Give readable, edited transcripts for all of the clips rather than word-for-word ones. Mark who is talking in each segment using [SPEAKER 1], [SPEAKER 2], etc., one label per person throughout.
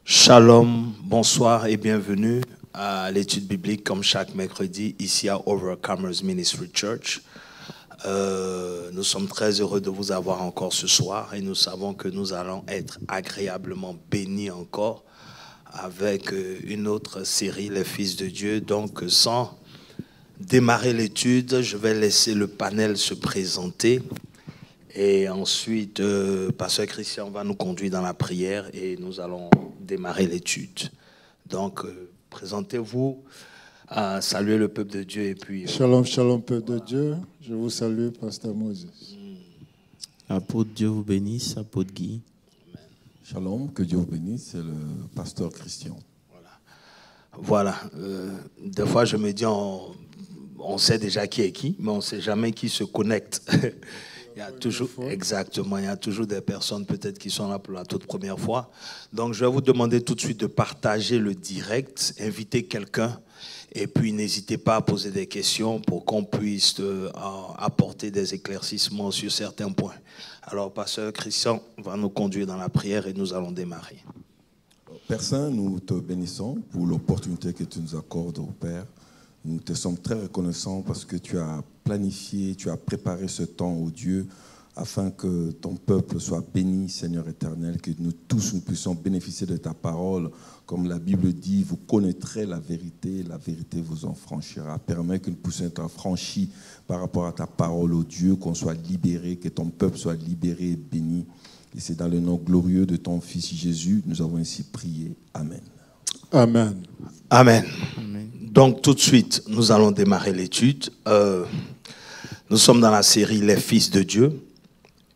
[SPEAKER 1] Shalom, bonsoir et bienvenue à l'étude biblique comme chaque mercredi ici à Overcomers Ministry Church. Nous sommes très heureux de vous avoir encore ce soir et nous savons que nous allons être agréablement bénis encore avec une autre série, Les Fils de Dieu. Donc sans démarrer l'étude, je vais laisser le panel se présenter. Et ensuite, Pasteur Christian va nous conduire dans la prière et nous allons démarrer l'étude. Donc, présentez-vous, saluez le peuple de Dieu et puis...
[SPEAKER 2] Shalom, shalom, peuple de Dieu. Je vous salue, Pasteur Moses.
[SPEAKER 3] Apôtre, Dieu vous bénisse, apôtre Guy.
[SPEAKER 4] Amen. Shalom, que Dieu vous bénisse, c'est le pasteur Christian.
[SPEAKER 1] Voilà. Des fois, je me dis, on sait déjà qui est qui, mais on ne sait jamais qui se connecte. Il y a toujours, exactement, il y a toujours des personnes peut-être qui sont là pour la toute première fois. Donc, je vais vous demander tout de suite de partager le direct, inviter quelqu'un et puis n'hésitez pas à poser des questions pour qu'on puisse apporter des éclaircissements sur certains points. Alors, Pasteur Christian va nous conduire dans la prière et nous allons démarrer.
[SPEAKER 4] Père Saint, nous te bénissons pour l'opportunité que tu nous accordes, au Père. Nous te sommes très reconnaissants parce que tu as planifié, tu as préparé ce temps, ô Dieu, afin que ton peuple soit béni, Seigneur éternel, que nous tous nous puissions bénéficier de ta parole. Comme la Bible dit, vous connaîtrez la vérité vous en franchira. Permets que nous puissions être affranchis par rapport à ta parole, ô Dieu, qu'on soit libéré, que ton peuple soit libéré et béni. Et c'est dans le nom glorieux de ton Fils Jésus, nous avons ainsi prié. Amen.
[SPEAKER 2] Amen.
[SPEAKER 1] Amen. Amen. Donc tout de suite, nous allons démarrer l'étude. Nous sommes dans la série Les Fils de Dieu.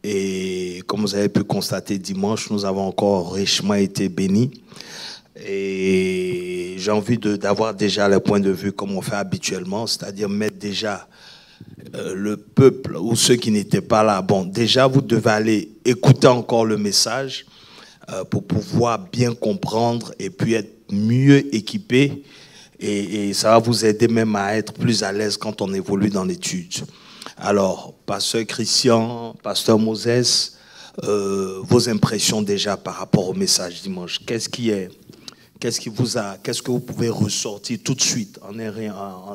[SPEAKER 1] Et comme vous avez pu constater dimanche, nous avons encore richement été bénis. Et j'ai envie d'avoir déjà le point de vue comme on fait habituellement, c'est-à-dire mettre déjà le peuple ou ceux qui n'étaient pas là. Bon, déjà, vous devez aller écouter encore le message pour pouvoir bien comprendre et puis être mieux équipé. Et ça va vous aider même à être plus à l'aise quand on évolue dans l'étude. Alors, Pasteur Christian, Pasteur Moses, vos impressions déjà par rapport au message dimanche. Qu'est-ce que vous pouvez ressortir tout de suite en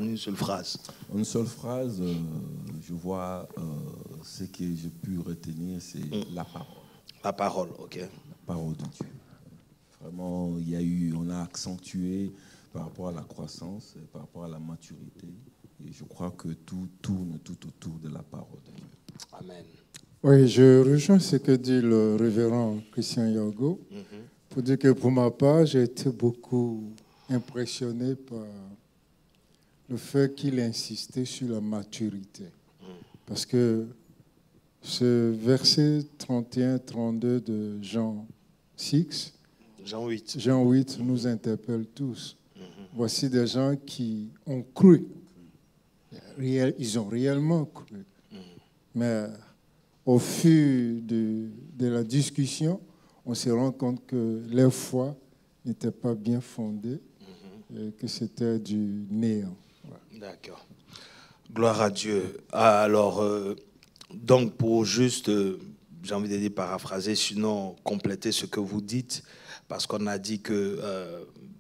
[SPEAKER 1] une seule phrase?
[SPEAKER 4] En une seule phrase, je vois ce que j'ai pu retenir, c'est la parole.
[SPEAKER 1] La parole, ok.
[SPEAKER 4] La parole de Dieu. Vraiment, on a accentué par rapport à la croissance, par rapport à la maturité. Et je crois que tout tourne tout autour de la parole de Dieu.
[SPEAKER 1] Amen.
[SPEAKER 2] Oui, je rejoins ce que dit le révérend Christian Yago. Pour dire que pour ma part, j'ai été beaucoup impressionné par le fait qu'il insistait sur la maturité. Parce que ce verset 31-32 de Jean 6, Jean 8 nous interpelle tous. Voici des gens qui ont cru. Ils ont réellement cru. Mais au fur de la discussion, on se rend compte que leur foi n'était pas bien fondée et que c'était du néant. Ouais.
[SPEAKER 1] D'accord. Gloire à Dieu. Alors, donc pour juste, j'ai envie de dire paraphraser, sinon compléter ce que vous dites, parce qu'on a dit que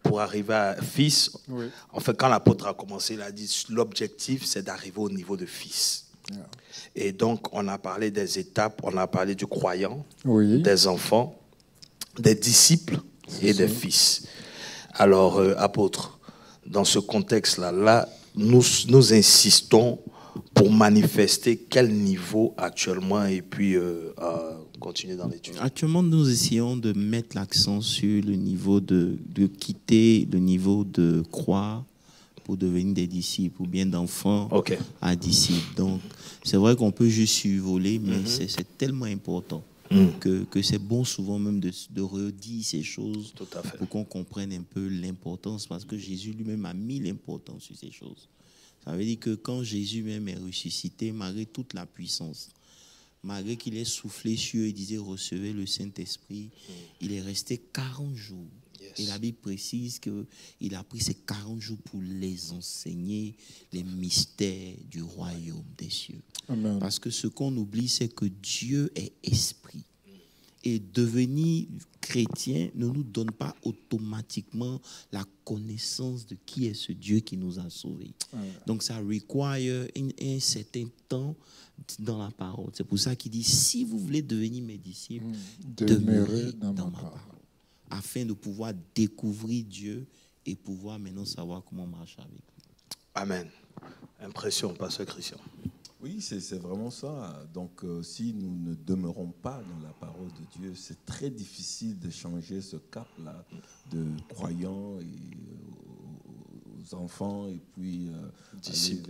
[SPEAKER 1] pour arriver à fils, oui. En fait, quand l'apôtre a commencé, il a dit l'objectif, c'est d'arriver au niveau de fils. Yeah. Et donc, on a parlé des étapes, on a parlé du croyant, oui. Des enfants, des disciples et des fils. Alors, apôtre, dans ce contexte-là, nous insistons pour manifester quel niveau actuellement et puis continuer dans l'étude.
[SPEAKER 3] Actuellement, nous essayons de mettre l'accent sur le niveau de quitter le niveau de croire pour devenir des disciples ou bien d'enfants à disciples. Donc, c'est vrai qu'on peut juste survoler, mais c'est tellement important que c'est bon souvent même de redire ces choses pour qu'on comprenne un peu l'importance, parce que Jésus lui-même a mis l'importance sur ces choses. Ça veut dire que quand Jésus même est ressuscité, malgré toute la puissance, malgré qu'il ait soufflé sur eux et disait « Recevez le Saint-Esprit », il est resté 40 jours. Yes. Et la Bible précise qu'il a pris ces 40 jours pour les enseigner les mystères du royaume des cieux. Amen. Parce que ce qu'on oublie, c'est que Dieu est esprit. Et devenir chrétien ne nous donne pas automatiquement la connaissance de qui est ce Dieu qui nous a sauvés. Donc ça requiert un certain temps dans la parole. C'est pour ça qu'il dit, si vous voulez devenir mes disciples, demeurez dans ma parole. Afin de pouvoir découvrir Dieu et pouvoir maintenant savoir comment marcher avec lui.
[SPEAKER 1] Amen. Impression, pasteur Christian.
[SPEAKER 4] Oui, c'est vraiment ça. Donc, si nous ne demeurons pas dans la parole de Dieu, c'est très difficile de changer ce cap-là de croyants et aux enfants et puis aller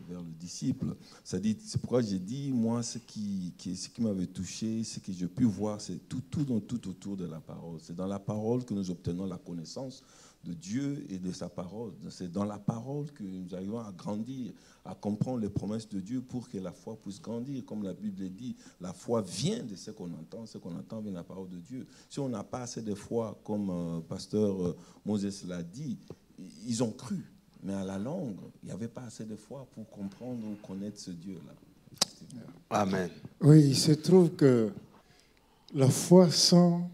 [SPEAKER 4] vers le disciple. C'est pourquoi j'ai dit, moi, ce qui m'avait touché, ce que j'ai pu voir, c'est tout autour de la parole. C'est dans la parole que nous obtenons la connaissance de Dieu et de sa parole. C'est dans la parole que nous arrivons à grandir, à comprendre les promesses de Dieu pour que la foi puisse grandir. Comme la Bible dit, la foi vient de ce qu'on entend vient de la parole de Dieu. Si on n'a pas assez de foi, comme pasteur Moses l'a dit, ils ont cru, mais à la longue, il n'y avait pas assez de foi pour comprendre ou connaître ce Dieu-là.
[SPEAKER 1] Amen.
[SPEAKER 2] Oui, il se trouve que la foi sans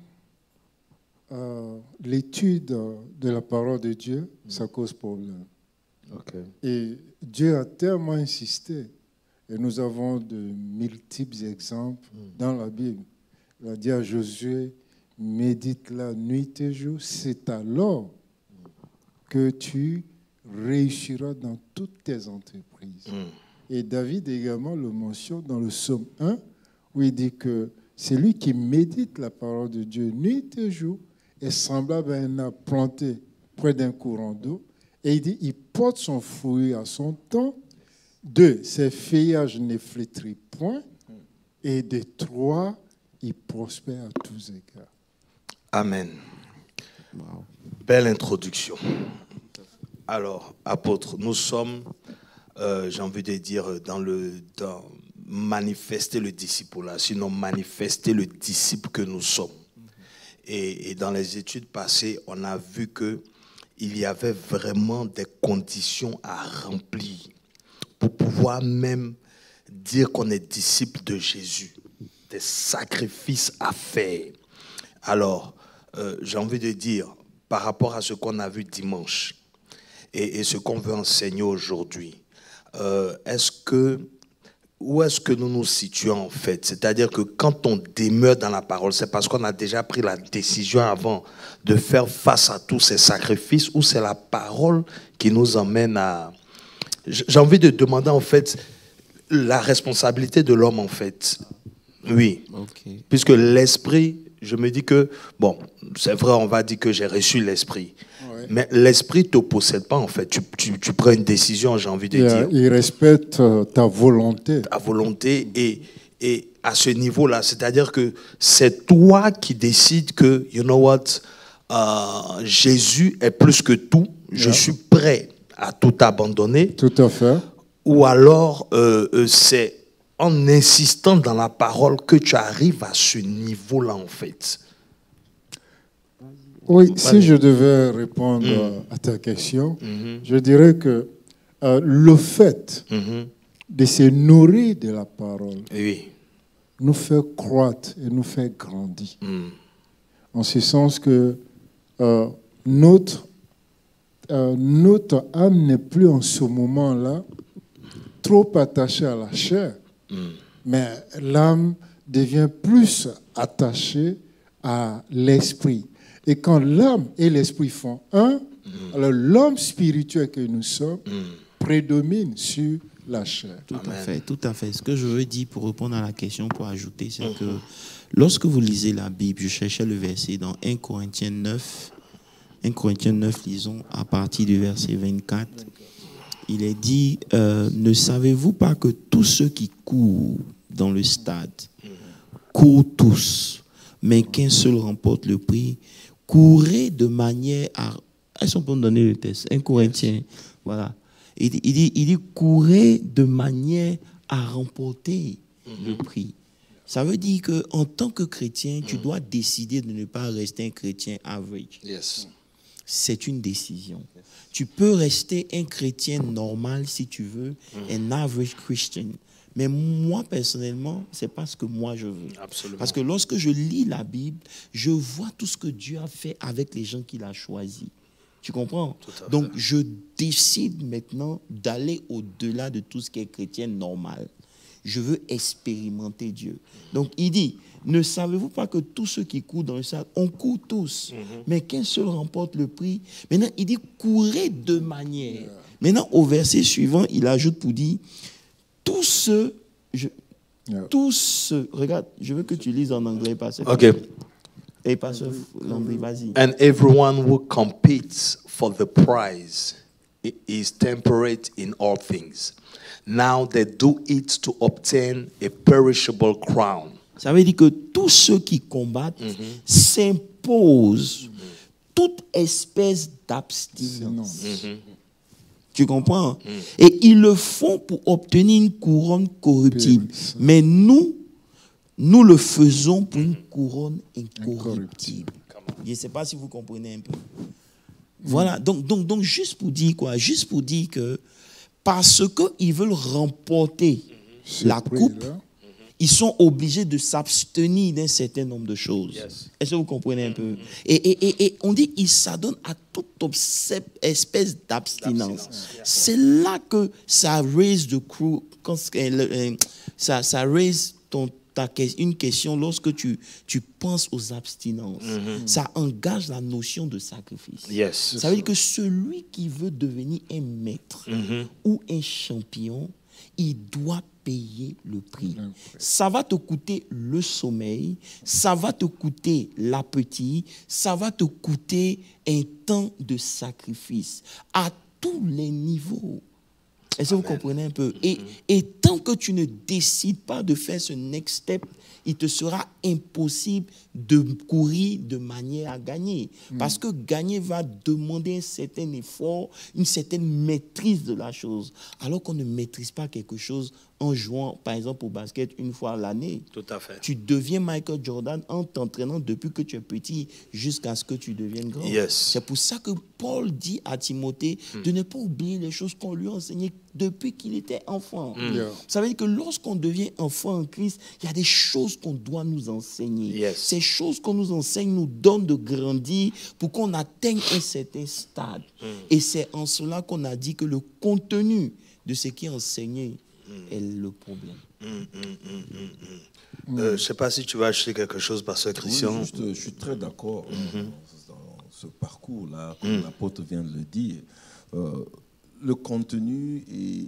[SPEAKER 2] l'étude de la parole de Dieu, ça cause problème.
[SPEAKER 1] Okay.
[SPEAKER 2] Et Dieu a tellement insisté, et nous avons de multiples exemples dans la Bible. Il a dit à Josué, médite la nuit et jour, c'est alors que tu réussiras dans toutes tes entreprises. Et David également le mentionne dans le psaume 1, où il dit que c'est lui qui médite la parole de Dieu nuit et jour, est semblable à un arbre planté près d'un courant d'eau. Et il dit, il porte son fruit à son temps. 2, ses feuillages ne flétrit point. Et de 3, il prospère à tous égards.
[SPEAKER 1] Amen. Wow. Belle introduction. Alors, apôtre, nous sommes, j'ai envie de dire, dans manifester le disciple, sinon manifester le disciple que nous sommes. Et dans les études passées, on a vu qu'il y avait vraiment des conditions à remplir pour pouvoir même dire qu'on est disciple de Jésus, des sacrifices à faire. Alors, j'ai envie de dire, par rapport à ce qu'on a vu dimanche et ce qu'on veut enseigner aujourd'hui, où est-ce que nous nous situons en fait? C'est-à-dire que quand on demeure dans la parole, c'est parce qu'on a déjà pris la décision avant de faire face à tous ces sacrifices, ou c'est la parole qui nous emmène à... J'ai envie de demander en fait la responsabilité de l'homme en fait. Oui. Okay. Puisque l'esprit, je me dis que, bon, c'est vrai, on va dire que j'ai reçu l'esprit. Ouais. Mais l'esprit ne te possède pas, en fait. Tu prends une décision, j'ai envie de dire.
[SPEAKER 2] Il respecte ta volonté.
[SPEAKER 1] Ta volonté. Et à ce niveau-là, c'est-à-dire que c'est toi qui décides que, you know what, Jésus est plus que tout. Je suis prêt à tout abandonner.
[SPEAKER 2] Tout à fait.
[SPEAKER 1] Ou alors, c'est en insistant dans la parole que tu arrives à ce niveau-là, en fait.
[SPEAKER 2] Oui, si je devais répondre à ta question, je dirais que le fait de se nourrir de la parole nous fait croître et nous fait grandir. En ce sens que notre âme n'est plus en ce moment-là trop attachée à la chair, mais l'âme devient plus attachée à l'esprit. Et quand l'âme et l'esprit font un, alors l'homme spirituel que nous sommes prédomine sur la chair.
[SPEAKER 3] Tout à fait. Ce que je veux dire pour répondre à la question, pour ajouter, c'est que lorsque vous lisez la Bible, je cherchais le verset dans 1 Corinthiens 9. 1 Corinthiens 9, lisons à partir du verset 24. Il est dit, ne savez-vous pas que tous ceux qui courent dans le stade courent tous, mais qu'un seul remporte le prix? Courez de manière à... Est-ce qu'on peut me donner le texte? 1 Corinthiens, voilà. Il dit courez de manière à remporter le prix. Ça veut dire qu'en tant que chrétien, tu dois décider de ne pas rester un chrétien average.
[SPEAKER 1] Yes.
[SPEAKER 3] C'est une décision. Tu peux rester un chrétien normal si tu veux, un average Christian. Mais moi, personnellement, ce n'est pas ce que moi je veux.
[SPEAKER 1] Absolument.
[SPEAKER 3] Parce que lorsque je lis la Bible, je vois tout ce que Dieu a fait avec les gens qu'il a choisis. Tu comprends? Donc, je décide maintenant d'aller au-delà de tout ce qui est chrétien normal. Je veux expérimenter Dieu. Donc, il dit, ne savez-vous pas que tous ceux qui courent dans le sac, on court tous, mais qu'un seul remporte le prix. Maintenant, il dit, courez de manière. Maintenant, au verset suivant, il ajoute pour dire, tous ceux, regarde, je veux que tu lises en anglais, pasteur.
[SPEAKER 1] OK.
[SPEAKER 3] Et pasteur Landry, vas-y.
[SPEAKER 1] And everyone who competes for the prize is temperate in all things. Now they do it to obtain a perishable crown.
[SPEAKER 3] Ça veut dire que tous ceux qui combattent s'imposent toute espèce d'abstinence. Tu comprends? Et ils le font pour obtenir une couronne corruptible. Mais nous le faisons pour une couronne incorruptible. Je ne sais pas si vous comprenez un peu. Voilà, donc juste pour dire quoi? Juste pour dire que parce qu'ils veulent remporter la coupe, ils sont obligés de s'abstenir d'un certain nombre de choses. Est-ce que vous comprenez un peu? Et on dit qu'ils s'adonnent à toute espèce d'abstinence. C'est là que ça raise ça raise une question lorsque tu penses aux abstinences. Ça engage la notion de sacrifice. Ça veut dire que celui qui veut devenir un maître ou un champion, il doit payer le prix. Ça va te coûter le sommeil, ça va te coûter l'appétit, ça va te coûter un temps de sacrifice à tous les niveaux. Est-ce que vous comprenez un peu? Et tant que tu ne décides pas de faire ce next step, il te sera impossible de courir de manière à gagner. Parce que gagner va demander un certain effort, une certaine maîtrise de la chose. Alors qu'on ne maîtrise pas quelque chose en jouant, par exemple, au basket une fois à l'année.
[SPEAKER 1] Tout à fait.
[SPEAKER 3] Tu deviens Michael Jordan en t'entraînant depuis que tu es petit jusqu'à ce que tu deviennes grand. C'est pour ça que Paul dit à Timothée de ne pas oublier les choses qu'on lui a enseignées depuis qu'il était enfant. Ça veut dire que lorsqu'on devient enfant en Christ, il y a des choses qu'on doit nous enseigner. Ces choses qu'on nous enseigne nous donnent de grandir pour qu'on atteigne un certain stade. Et c'est en cela qu'on a dit que le contenu de ce qui est enseigné est le problème.
[SPEAKER 1] Je ne sais pas si tu vas acheter quelque chose, pasteur Christian.
[SPEAKER 4] Oui, je suis très d'accord dans ce parcours-là, comme l'apôtre vient de le dire. Le contenu et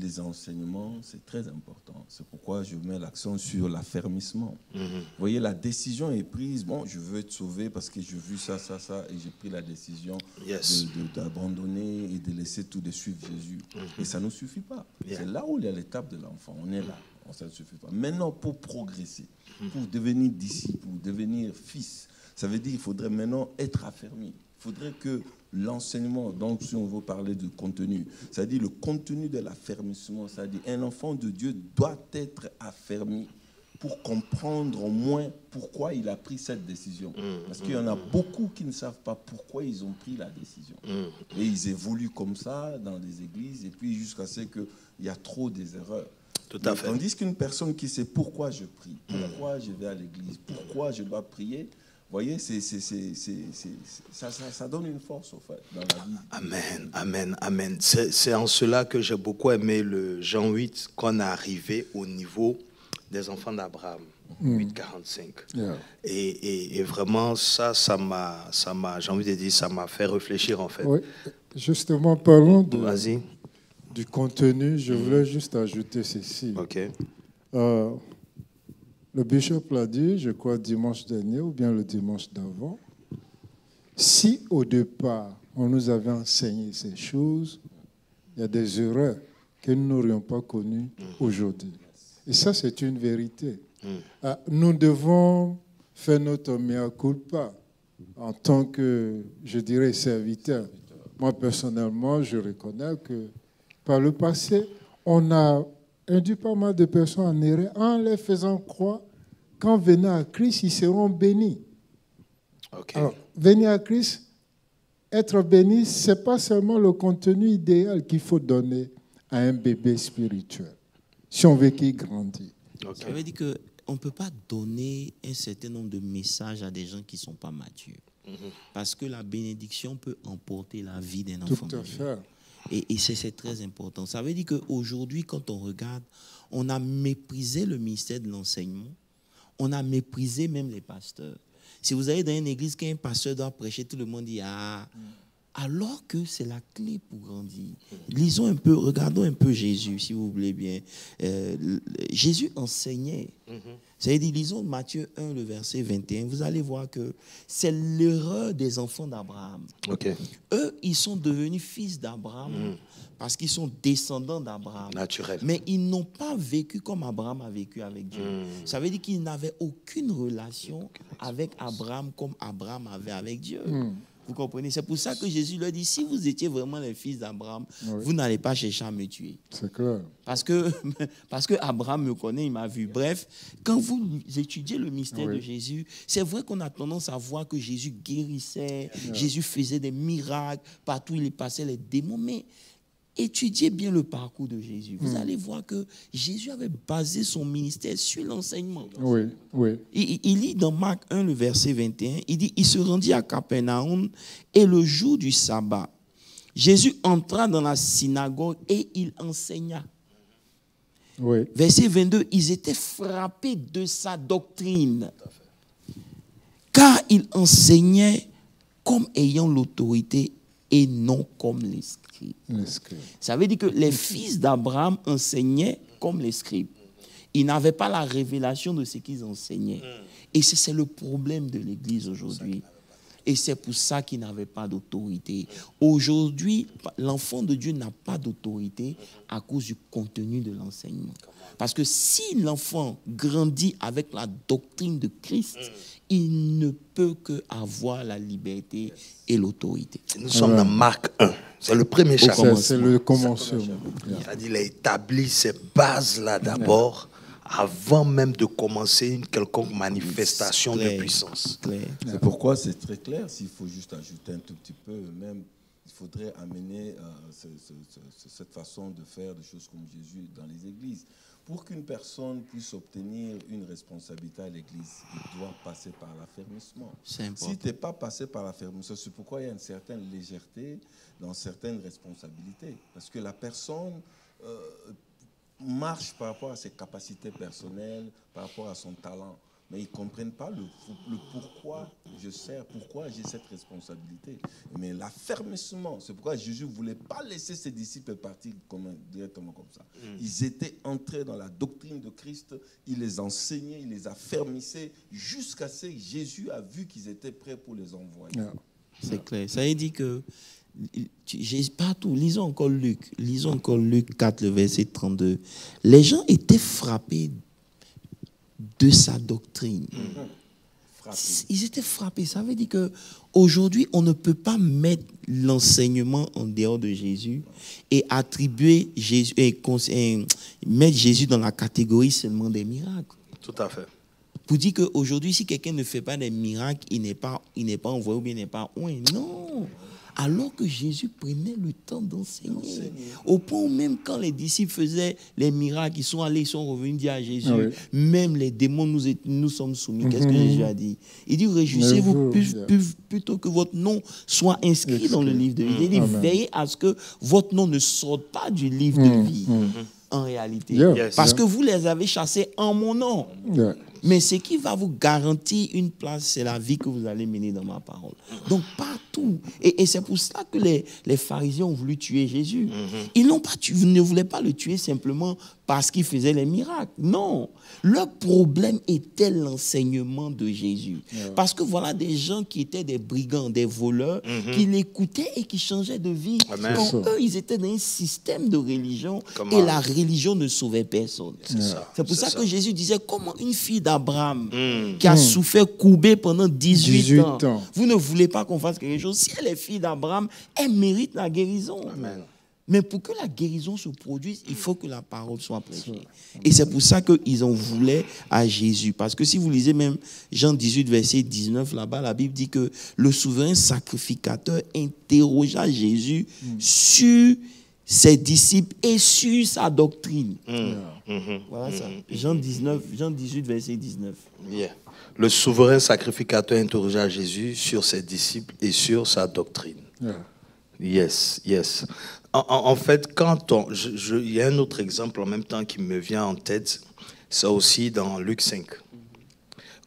[SPEAKER 4] les enseignements, c'est très important. C'est pourquoi je mets l'accent sur l'affermissement. Vous voyez, la décision est prise. Bon, je veux être sauvé parce que j'ai vu ça, et j'ai pris la décision d'abandonner et de laisser tout de suivre Jésus. Et ça ne suffit pas. C'est là où il y a l'étape de l'enfant. On est là. Ça ne suffit pas. Maintenant, pour progresser, pour devenir disciple, pour devenir fils, ça veut dire qu'il faudrait maintenant être affermi. Il faudrait que l'enseignement, donc si on veut parler de contenu, c'est-à-dire le contenu de l'affermissement, c'est-à-dire un enfant de Dieu doit être affermi pour comprendre au moins pourquoi il a pris cette décision. Parce qu'il y en a beaucoup qui ne savent pas pourquoi ils ont pris la décision. Et ils évoluent comme ça dans les églises, et puis jusqu'à ce qu'il y a trop des erreurs.
[SPEAKER 1] Tout à fait.
[SPEAKER 4] Tandis qu'une personne qui sait pourquoi je prie, pourquoi je vais à l'église, pourquoi je dois prier, vous voyez, ça donne une force au fait, dans la vie.
[SPEAKER 1] Amen, amen, amen. C'est en cela que j'ai beaucoup aimé le Jean 8, qu'on est arrivé au niveau des enfants d'Abraham, 8,45. Et vraiment, ça m'a, j'ai envie de dire, ça m'a fait réfléchir en fait.
[SPEAKER 2] Oui, justement, parlons du contenu. Je voulais juste ajouter ceci. Le bishop l'a dit, je crois, dimanche dernier ou bien le dimanche d'avant. Si au départ, on nous avait enseigné ces choses, il y a des erreurs que nous n'aurions pas connues aujourd'hui. Et ça, c'est une vérité. Nous devons faire notre mea culpa en tant que, je dirais, serviteur. Moi, personnellement, je reconnais que par le passé, on a induit pas mal de personnes en erreur en les faisant croire qu'en venant à Christ, ils seront bénis. Alors, venir à Christ, être béni, ce n'est pas seulement le contenu idéal qu'il faut donner à un bébé spirituel. si on veut qu'il grandisse.
[SPEAKER 3] Okay. Ça veut dire qu'on ne peut pas donner un certain nombre de messages à des gens qui ne sont pas matures. Parce que la bénédiction peut emporter la vie d'un enfant.
[SPEAKER 2] Tout à fait.
[SPEAKER 3] Et c'est très important. Ça veut dire qu'aujourd'hui, quand on regarde, on a méprisé le ministère de l'enseignement. On a méprisé même les pasteurs. Si vous allez dans une église, quand un pasteur doit prêcher, tout le monde dit « Ah ». Alors que c'est la clé pour grandir. Lisons un peu, regardons un peu Jésus, si vous voulez bien. Jésus enseignait. C'est-à-dire, lisons Matthieu 1, le verset 21. Vous allez voir que c'est l'erreur des enfants d'Abraham.
[SPEAKER 1] Okay.
[SPEAKER 3] Eux, ils sont devenus fils d'Abraham parce qu'ils sont descendants d'Abraham.
[SPEAKER 1] Naturel.
[SPEAKER 3] Mais ils n'ont pas vécu comme Abraham a vécu avec Dieu. Ça veut dire qu'ils n'avaient aucune relation avec Abraham comme Abraham avait avec Dieu. Vous comprenez? C'est pour ça que Jésus leur dit, si vous étiez vraiment les fils d'Abraham, vous n'allez pas chercher à me tuer.
[SPEAKER 2] C'est clair.
[SPEAKER 3] Parce que Abraham me connaît, il m'a vu. Bref, quand vous étudiez le mystère de Jésus, c'est vrai qu'on a tendance à voir que Jésus guérissait, Jésus faisait des miracles, partout il passait les démons, mais étudiez bien le parcours de Jésus. Vous allez voir que Jésus avait basé son ministère sur l'enseignement.
[SPEAKER 2] Oui, oui.
[SPEAKER 3] Il lit dans Marc 1, le verset 21, il dit, il se rendit à Capernaum et le jour du sabbat, Jésus entra dans la synagogue et il enseigna.
[SPEAKER 2] Oui.
[SPEAKER 3] Verset 22, ils étaient frappés de sa doctrine, car il enseignait comme ayant l'autorité et non comme les scribes. Ça veut dire que les fils d'Abraham enseignaient comme les scribes. Ils n'avaient pas la révélation de ce qu'ils enseignaient. Et c'est le problème de l'Église aujourd'hui. Et c'est pour ça qu'ils n'avaient pas d'autorité. Aujourd'hui, l'enfant de Dieu n'a pas d'autorité à cause du contenu de l'enseignement. Parce que si l'enfant grandit avec la doctrine de Christ, il ne peut qu'avoir la liberté et l'autorité.
[SPEAKER 1] Nous sommes dans Marc 1. C'est le premier chapitre.
[SPEAKER 2] C'est le commencement.
[SPEAKER 1] C'est-à-dire qu'il a établi ces bases-là d'abord, avant même de commencer une quelconque manifestation de puissance.
[SPEAKER 4] C'est pourquoi c'est très clair. S'il faut juste ajouter un tout petit peu, même il faudrait amener cette façon de faire des choses comme Jésus dans les églises. Pour qu'une personne puisse obtenir une responsabilité à l'église, il doit passer par l'affermissement. Si tu n'es pas passé par l'affermissement, c'est pourquoi il y a une certaine légèreté dans certaines responsabilités. Parce que la personne marche par rapport à ses capacités personnelles, par rapport à son talent. Mais ils ne comprennent pas le pourquoi je sers, pourquoi j'ai cette responsabilité. Mais l'affermissement, c'est pourquoi Jésus ne voulait pas laisser ses disciples partir directement comme ça. Ils étaient entrés dans la doctrine de Christ, il les enseignait, il les affermissait, jusqu'à ce que Jésus a vu qu'ils étaient prêts pour les envoyer.
[SPEAKER 3] C'est clair. Ça veut dire que, partout, lisons encore Luc 4, le verset 32. Les gens étaient frappés de sa doctrine. Ils étaient frappés. Ça veut dire qu'aujourd'hui, on ne peut pas mettre l'enseignement en dehors de Jésus et attribuer Jésus et mettre Jésus dans la catégorie seulement des miracles.
[SPEAKER 1] Tout à fait.
[SPEAKER 3] Pour dire qu'aujourd'hui, si quelqu'un ne fait pas des miracles, il n'est pas envoyé ou bien il n'est pas oint. Non. Alors que Jésus prenait le temps d'enseigner. Au point où même quand les disciples faisaient les miracles, ils sont allés, ils sont revenus dire à Jésus, même les démons nous sommes soumis. Qu'est-ce que Jésus a dit? Il dit, réjouissez-vous plutôt que votre nom soit inscrit dans le livre de vie. Il dit, veillez à ce que votre nom ne sorte pas du livre de vie. En réalité. Parce que vous les avez chassés en mon nom. Mais ce qui va vous garantir une place, c'est la vie que vous allez mener dans ma parole. Donc partout. Et c'est pour ça que les pharisiens ont voulu tuer Jésus. Ils ne voulaient pas le tuer simplement parce qu'il faisait les miracles. Non. Leur problème était l'enseignement de Jésus. Parce que voilà des gens qui étaient des brigands, des voleurs, qui l'écoutaient et qui changeaient de vie. Quand eux, ils étaient dans un système de religion et la religion ne sauvait personne. C'est pour ça que Jésus disait, comment une fille d'Abraham qui a souffert courbée pendant 18 ans, vous ne voulez pas qu'on fasse quelque chose? Si elle est fille d'Abraham, elle mérite la guérison. Amen. Mais pour que la guérison se produise, il faut que la parole soit prêchée. Et c'est pour ça qu'ils en voulaient à Jésus. Parce que si vous lisez même Jean 18, verset 19, là-bas, la Bible dit que le souverain sacrificateur interrogea Jésus sur ses disciples et sur sa doctrine. Voilà ça. Jean 18, verset 19.
[SPEAKER 1] Yeah. Le souverain sacrificateur interrogea Jésus sur ses disciples et sur sa doctrine. Yes. En fait, quand il y a un autre exemple en même temps qui me vient en tête, c'est aussi dans Luc 5,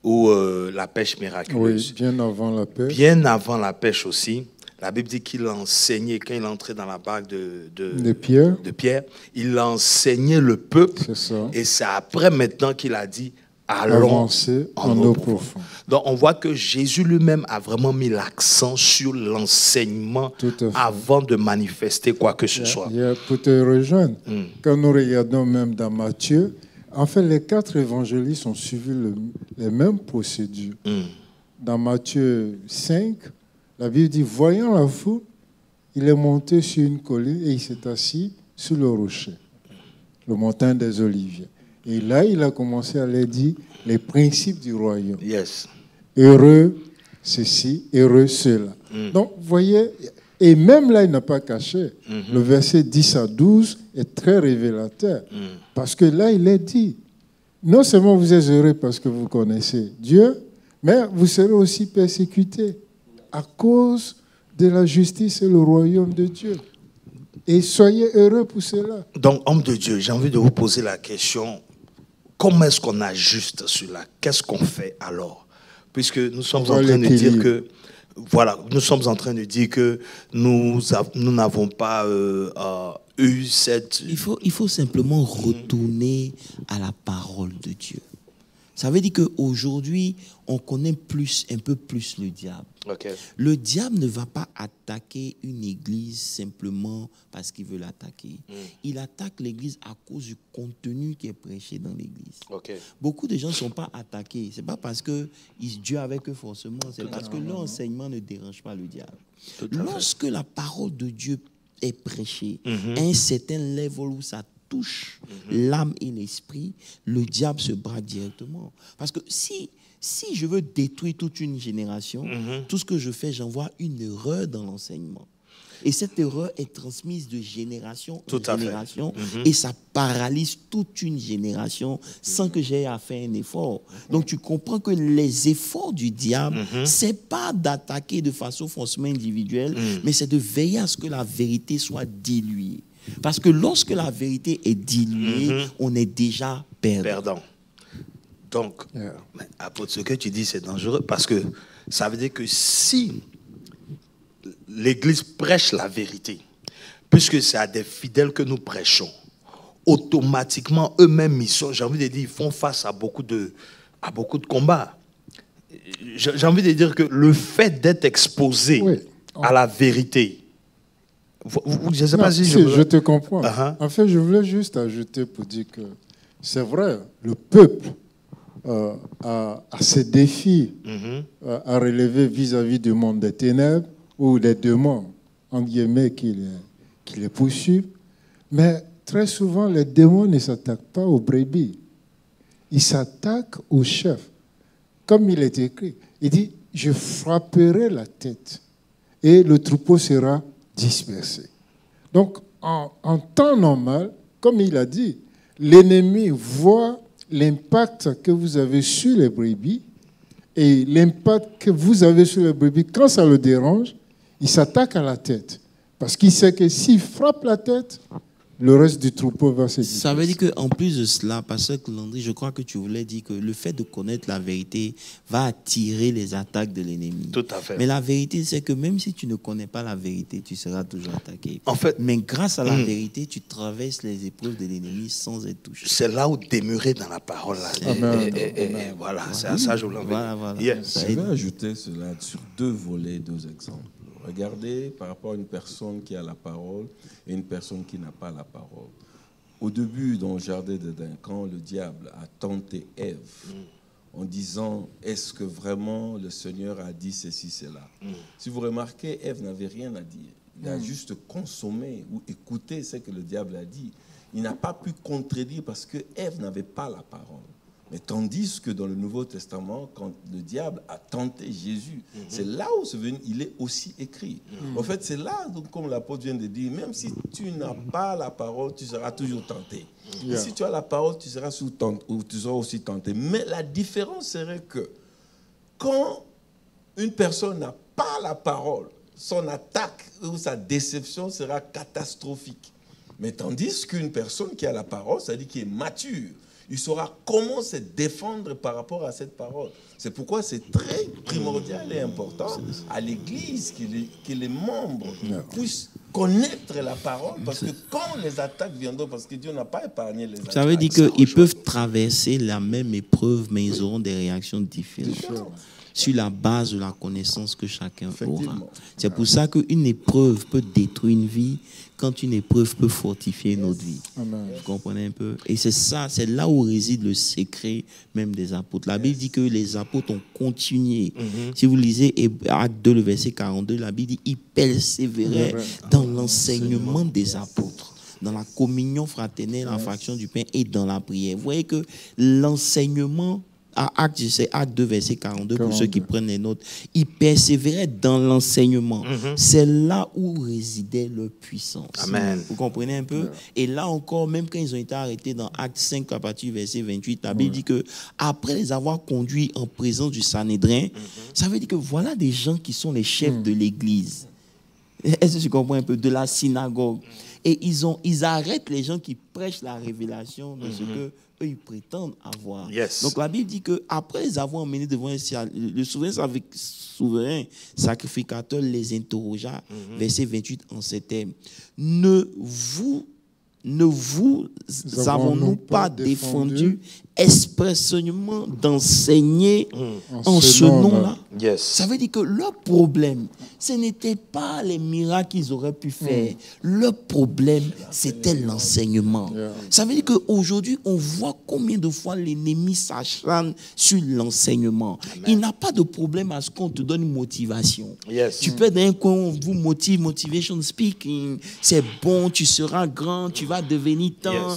[SPEAKER 1] où la pêche miraculeuse.
[SPEAKER 2] Oui, bien avant la pêche.
[SPEAKER 1] Bien avant la pêche aussi. La Bible dit qu'il enseignait, quand il entrait dans la barque de Pierre, il enseignait le peuple.
[SPEAKER 2] C'est ça.
[SPEAKER 1] Et c'est après maintenant qu'il a dit, allons
[SPEAKER 2] avancer en eau profonde.
[SPEAKER 1] Donc on voit que Jésus lui-même a vraiment mis l'accent sur l'enseignement avant de manifester quoi que ce soit.
[SPEAKER 2] Pour te rejoindre, quand nous regardons même dans Matthieu, en fait les 4 évangélistes ont suivi les mêmes procédures. Dans Matthieu 5, la Bible dit, voyant la foule, il est monté sur une colline et il s'est assis sur le rocher, le montagne des Oliviers. Et là, il a commencé à leur dire les principes du royaume.
[SPEAKER 1] Yes.
[SPEAKER 2] Heureux ceci, heureux cela. Donc, vous voyez, et même là, il n'a pas caché. Le verset 10 à 12 est très révélateur. Parce que là, il est dit, non seulement vous êtes heureux parce que vous connaissez Dieu, mais vous serez aussi persécutés à cause de la justice et le royaume de Dieu. Et soyez heureux pour cela.
[SPEAKER 1] Donc, homme de Dieu, j'ai envie de vous poser la question, comment est-ce qu'on ajuste cela? Qu'est-ce qu'on fait alors? Puisque nous sommes en train de dire que, voilà, nous sommes en train de dire que nous n'avons pas eu cette...
[SPEAKER 3] Il faut simplement retourner à la parole de Dieu. Ça veut dire qu'aujourd'hui, on connaît un peu plus le diable.
[SPEAKER 1] Okay.
[SPEAKER 3] Le diable ne va pas attaquer une église simplement parce qu'il veut l'attaquer. Il attaque l'église à cause du contenu qui est prêché dans l'église.
[SPEAKER 1] Okay.
[SPEAKER 3] Beaucoup de gens ne sont pas attaqués. Ce n'est pas parce que Dieu est avec eux forcément, c'est parce que leur enseignement ne dérange pas le diable. Lorsque la parole de Dieu est prêchée, à un certain level où ça touche l'âme et l'esprit, le diable se braque directement. Parce que si je veux détruire toute une génération, tout ce que je fais, j'envoie une erreur dans l'enseignement. Et cette erreur est transmise de génération en génération et ça paralyse toute une génération sans que j'aie à faire un effort. Donc tu comprends que les efforts du diable, c'est pas d'attaquer de façon forcément individuelle, mais c'est de veiller à ce que la vérité soit diluée. Parce que lorsque la vérité est diluée, on est déjà perdant.
[SPEAKER 1] Donc, apôtre, ce que tu dis, c'est dangereux parce que ça veut dire que si l'Église prêche la vérité, puisque c'est à des fidèles que nous prêchons, automatiquement, eux-mêmes, j'ai envie de dire, ils font face à beaucoup de combats. J'ai envie de dire que le fait d'être exposé à la vérité, je ne sais pas si
[SPEAKER 2] je te comprends. En fait, je voulais juste ajouter pour dire que c'est vrai, le peuple a ses défis à relever vis-à-vis du monde des ténèbres ou des démons, en guillemets, qui les poursuivent. Mais très souvent, les démons ne s'attaquent pas aux brebis. Ils s'attaquent au chef. Comme il est écrit, il dit, je frapperai la tête et le troupeau sera dispersé. Donc, en temps normal, comme il a dit, l'ennemi voit l'impact que vous avez sur les brebis et l'impact que vous avez sur les brebis, quand ça le dérange, il s'attaque à la tête. Parce qu'il sait que s'il frappe la tête, le reste du troupeau va se disperser.
[SPEAKER 3] Ça veut dire qu'en plus de cela, Pasteur Landry, je crois que tu voulais dire que le fait de connaître la vérité va attirer les attaques de l'ennemi.
[SPEAKER 1] Tout à fait.
[SPEAKER 3] Mais la vérité, c'est que même si tu ne connais pas la vérité, tu seras toujours attaqué.
[SPEAKER 1] En fait,
[SPEAKER 3] mais grâce à la vérité, tu traverses les épreuves de l'ennemi sans être touché.
[SPEAKER 1] C'est là où demeurer dans la parole. Et voilà, c'est à ça que je voulais en venir.
[SPEAKER 3] Voilà.
[SPEAKER 4] Je vais ajouter cela sur 2 volets, 2 exemples. Regardez par rapport à une personne qui a la parole et une personne qui n'a pas la parole. Au début, dans le jardin d'Éden, quand le diable a tenté Ève en disant « Est-ce que vraiment le Seigneur a dit ceci, cela ?» Si vous remarquez, Ève n'avait rien à dire. Il a juste consommé ou écouté ce que le diable a dit. Il n'a pas pu contredire parce que Ève n'avait pas la parole. Mais tandis que dans le Nouveau Testament, quand le diable a tenté Jésus, c'est là où il est aussi écrit. En fait, c'est là, comme l'apôtre vient de dire, même si tu n'as pas la parole, tu seras toujours tenté. Et si tu as la parole, tu seras aussi tenté. Mais la différence serait que quand une personne n'a pas la parole, son attaque ou sa déception sera catastrophique. Mais tandis qu'une personne qui a la parole, c'est-à-dire qui est mature, il saura comment se défendre par rapport à cette parole. C'est pourquoi c'est très primordial et important à l'Église que les membres puissent connaître la parole, parce que quand les attaques viendront, parce que Dieu n'a pas épargné les attaques.
[SPEAKER 3] Ça veut dire qu'ils peuvent traverser la même épreuve, mais ils auront des réactions différentes. Sur la base de la connaissance que chacun aura. C'est pour ça qu'une épreuve peut détruire une vie, quand une épreuve peut fortifier notre vie. Amen. Vous comprenez un peu? Et c'est ça, c'est là où réside le secret même des apôtres. La Bible dit que les apôtres ont continué. Si vous lisez Acte 2, le verset 42, la Bible dit ils persévéraient dans l'enseignement des apôtres, dans la communion fraternelle, en fraction du pain et dans la prière. Vous voyez que l'enseignement, Acte 2, verset 42, pour ceux qui prennent les notes, ils persévéraient dans l'enseignement. C'est là où résidait leur puissance.
[SPEAKER 1] Amen.
[SPEAKER 3] Vous comprenez un peu? Et là encore, même quand ils ont été arrêtés dans Acte 5, à partir du verset 28, la Bible dit que après les avoir conduits en présence du Sanhédrin, ça veut dire que voilà des gens qui sont les chefs de l'église. Est-ce que tu comprends un peu? De la synagogue. Et ils arrêtent les gens qui prêchent la révélation de ce que eux, ils prétendent avoir. Donc la Bible dit qu'après les avoir emmenés devant le souverain sacrificateur les interrogea, verset 28 en ces termes. Ne vous avons-nous pas défendu expressément d'enseigner en ce nom-là? Ça veut dire que leur problème, ce n'était pas les miracles qu'ils auraient pu faire. Leur problème, c'était l'enseignement. Ça veut dire qu'aujourd'hui, on voit combien de fois l'ennemi s'acharne sur l'enseignement. Il n'a pas de problème à ce qu'on te donne une motivation. Tu peux être dans un coin, on vous motive, motivation speaking, c'est bon, tu seras grand, tu vas devenir tant,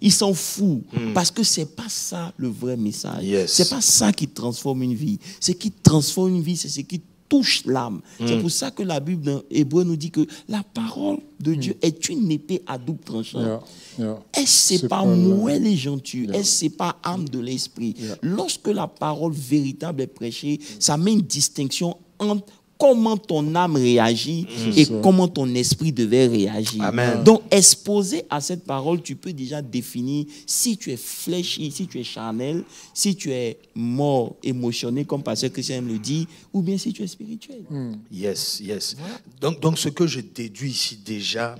[SPEAKER 3] il s'en fout. Parce que c'est pas ça le vrai message. C'est pas ça qui transforme une vie. Ce qui transforme une vie, c'est ce qui touche l'âme. C'est pour ça que la Bible dans Hébreu nous dit que la parole de Dieu est une épée à double tranchant. Elle sépare moelle et jointure. Elle sépare âme de l'esprit. Lorsque la parole véritable est prêchée, ça met une distinction entre comment ton âme réagit et comment ton esprit devait réagir.
[SPEAKER 1] Amen.
[SPEAKER 3] Donc, exposé à cette parole, tu peux déjà définir si tu es fléchi, si tu es charnel, si tu es mort, émotionné, comme Pasteur Christian le dit, ou bien si tu es spirituel.
[SPEAKER 1] Yes. Voilà. Donc, ce que je déduis ici déjà,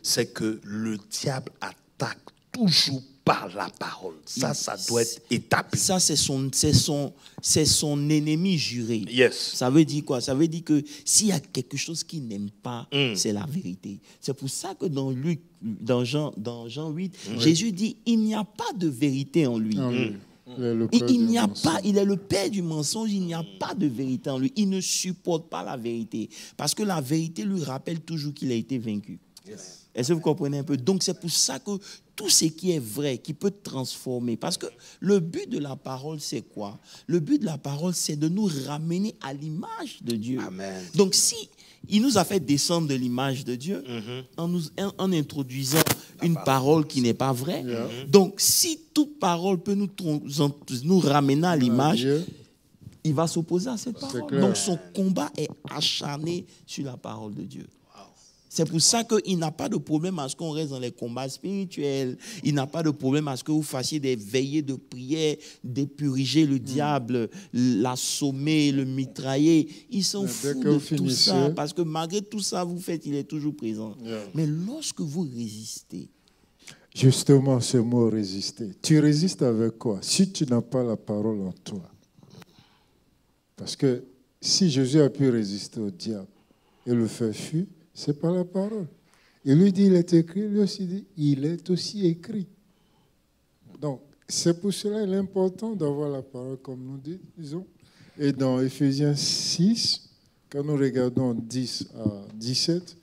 [SPEAKER 1] c'est que le diable attaque toujours par la parole. Ça doit être établi.
[SPEAKER 3] Ça, c'est son ennemi juré. Ça veut dire quoi? Ça veut dire que s'il y a quelque chose qu'il n'aime pas, c'est la vérité. C'est pour ça que dans Jean 8, Jésus dit, il n'y a pas de vérité en lui. Il est le père du mensonge, il n'y a pas de vérité en lui. Il ne supporte pas la vérité. Parce que la vérité lui rappelle toujours qu'il a été vaincu. Est-ce que vous comprenez un peu? Donc c'est pour ça que tout ce qui est vrai, qui peut transformer, parce que le but de la parole, c'est quoi? Le but de la parole, c'est de nous ramener à l'image de Dieu.
[SPEAKER 1] Amen.
[SPEAKER 3] Donc si il nous a fait descendre de l'image de Dieu en introduisant une parole qui n'est pas vraie, donc si toute parole peut nous ramener à l'image, il va s'opposer à cette parole. Donc son combat est acharné sur la parole de Dieu. C'est pour ça qu'il n'a pas de problème à ce qu'on reste dans les combats spirituels. Il n'a pas de problème à ce que vous fassiez des veillées de prière, dépuriger le diable, l'assommer, le mitrailler. Il s'en fout de tout ça. Parce que malgré tout ça, vous faites, il est toujours présent. Mais lorsque vous résistez.
[SPEAKER 2] Justement, ce mot résister. Tu résistes avec quoi? Si tu n'as pas la parole en toi. Parce que si Jésus a pu résister au diable et le faire fuir, c'est par la parole. Il lui dit, il est écrit, lui aussi dit, il est aussi écrit. Donc, c'est pour cela qu'il est important d'avoir la parole, comme nous disons. Et dans Éphésiens 6, quand nous regardons 10 à 17,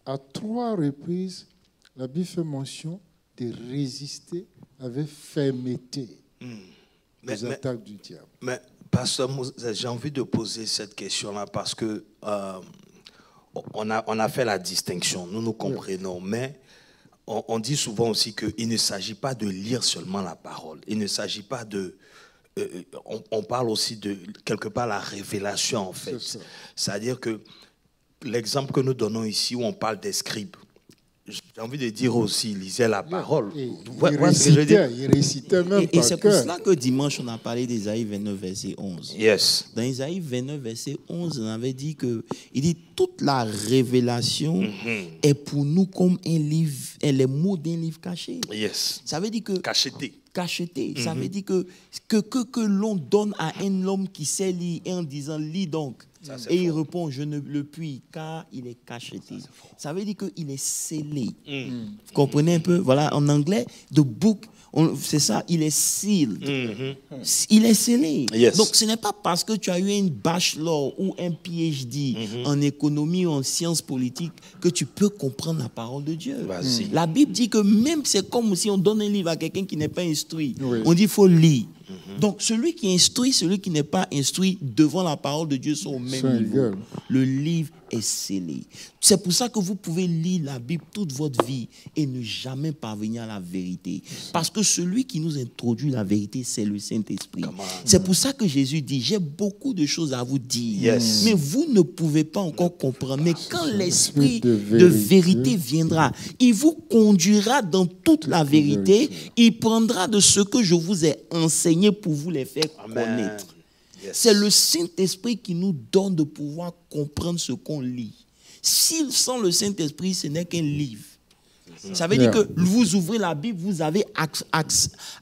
[SPEAKER 2] à 3 reprises, la Bible fait mention de résister avec fermeté. aux attaques du diable.
[SPEAKER 1] Mais, Pasteur Moses, j'ai envie de poser cette question-là parce que on a fait la distinction, nous comprenons, mais on dit souvent aussi qu'il ne s'agit pas de lire seulement la parole. Il ne s'agit pas de... on parle aussi de, quelque part, la révélation, en fait. C'est-à-dire que l'exemple que nous donnons ici, où on parle des scribes, j'ai envie de dire aussi, il lisait la parole.
[SPEAKER 2] Il récitait même
[SPEAKER 3] et c'est pour cela que dimanche, on a parlé d'Ésaïe 29, verset 11.
[SPEAKER 1] Yes.
[SPEAKER 3] Dans Ésaïe 29, verset 11, on avait dit que, il dit, toute la révélation est pour nous comme un livre, les mots d'un livre caché.
[SPEAKER 1] Yes.
[SPEAKER 3] Ça veut dire que...
[SPEAKER 1] Cacheté.
[SPEAKER 3] Ça veut dire que l'on donne à un homme qui sait lire en disant, lis donc. Ça, et il répond, je ne le puis, car il est cacheté. Ça veut dire qu'il est scellé. Vous comprenez un peu? Voilà, en anglais, the book, c'est ça, il est sealed. Il est scellé.
[SPEAKER 1] Yes.
[SPEAKER 3] Donc, ce n'est pas parce que tu as eu un bachelor ou un PhD en économie ou en sciences politiques que tu peux comprendre la parole de Dieu. La Bible dit que même c'est comme si on donne un livre à quelqu'un qui n'est pas instruit. On dit qu'il faut lire. Donc, celui qui est instruit, celui qui n'est pas instruit devant la parole de Dieu sont au même niveau. Le livre est scellé. C'est pour ça que vous pouvez lire la Bible toute votre vie et ne jamais parvenir à la vérité. Parce que celui qui nous introduit la vérité, c'est le Saint-Esprit. C'est pour ça que Jésus dit, j'ai beaucoup de choses à vous dire, mais vous ne pouvez pas encore comprendre. Mais quand l'Esprit de vérité viendra, il vous conduira dans toute la vérité. Il prendra de ce que je vous ai enseigné pour vous les faire connaître. C'est le Saint-Esprit qui nous donne de pouvoir comprendre ce qu'on lit. Sans le Saint-Esprit, ce n'est qu'un livre. Ça veut dire que vous ouvrez la Bible, vous avez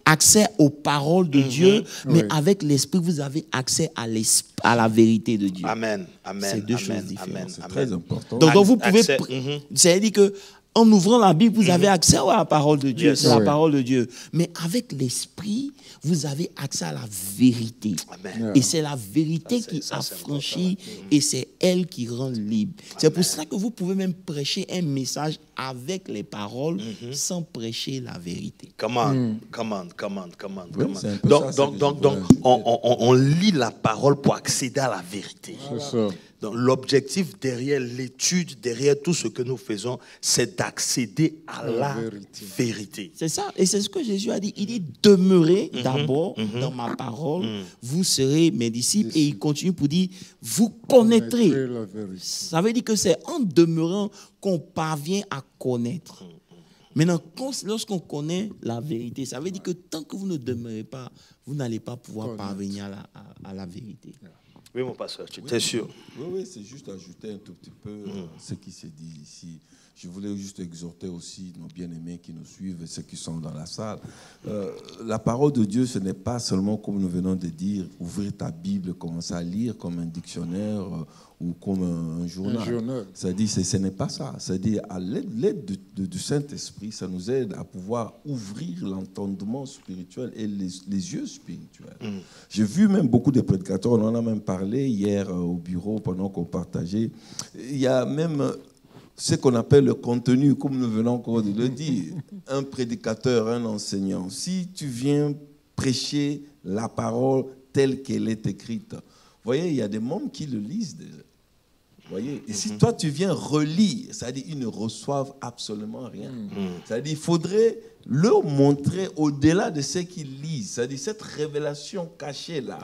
[SPEAKER 3] accès aux paroles de Dieu, mais avec l'Esprit, vous avez accès à la vérité de Dieu.
[SPEAKER 1] Amen.
[SPEAKER 3] C'est deux choses différentes.
[SPEAKER 4] C'est très important.
[SPEAKER 3] Donc vous pouvez... C'est-à-dire que en ouvrant la Bible, vous avez accès à la parole de Dieu. C'est la parole de Dieu. Mais avec l'Esprit, vous avez accès à la vérité. Et c'est la vérité qui affranchit et c'est elle qui rend libre. C'est pour cela que vous pouvez même prêcher un message avec les paroles sans prêcher la vérité.
[SPEAKER 1] Come on. Donc, on lit la parole pour accéder à la vérité. Donc, l'objectif derrière l'étude, derrière tout ce que nous faisons, c'est d'accéder à la vérité.
[SPEAKER 3] C'est ça. Et c'est ce que Jésus a dit. Il dit, demeurez d'abord dans ma parole, vous serez mes disciples. Et il continue pour dire, vous connaîtrez. Ça veut dire que c'est en demeurant qu'on parvient à connaître. Maintenant, lorsqu'on connaît la vérité, ça veut dire que tant que vous ne demeurez pas, vous n'allez pas pouvoir parvenir à la vérité.
[SPEAKER 1] Oui, mon pasteur, tu es sûr?
[SPEAKER 4] Oui, c'est juste ajouter un tout petit peu ce qui s'est dit ici. Je voulais juste exhorter aussi nos bien-aimés qui nous suivent et ceux qui sont dans la salle. La parole de Dieu, ce n'est pas seulement, comme nous venons de dire, ouvrir ta Bible, commencer à lire comme un dictionnaire ou comme un journal. C'est-à-dire, ce n'est pas ça. C'est-à-dire, à l'aide du Saint-Esprit, ça nous aide à pouvoir ouvrir l'entendement spirituel et les yeux spirituels. J'ai vu même beaucoup de prédicateurs, on en a même parlé hier au bureau pendant qu'on partageait. Il y a même ce qu'on appelle le contenu, comme nous venons encore de le dire. Un prédicateur, un enseignant, si tu viens prêcher la parole telle qu'elle est écrite, vous voyez, il y a des membres qui le lisent déjà. Voyez, et si toi tu viens relire, c'est-à-dire qu'ils ne reçoivent absolument rien. C'est-à-dire qu'il faudrait leur montrer au-delà de ce qu'ils lisent, c'est-à-dire cette révélation cachée là,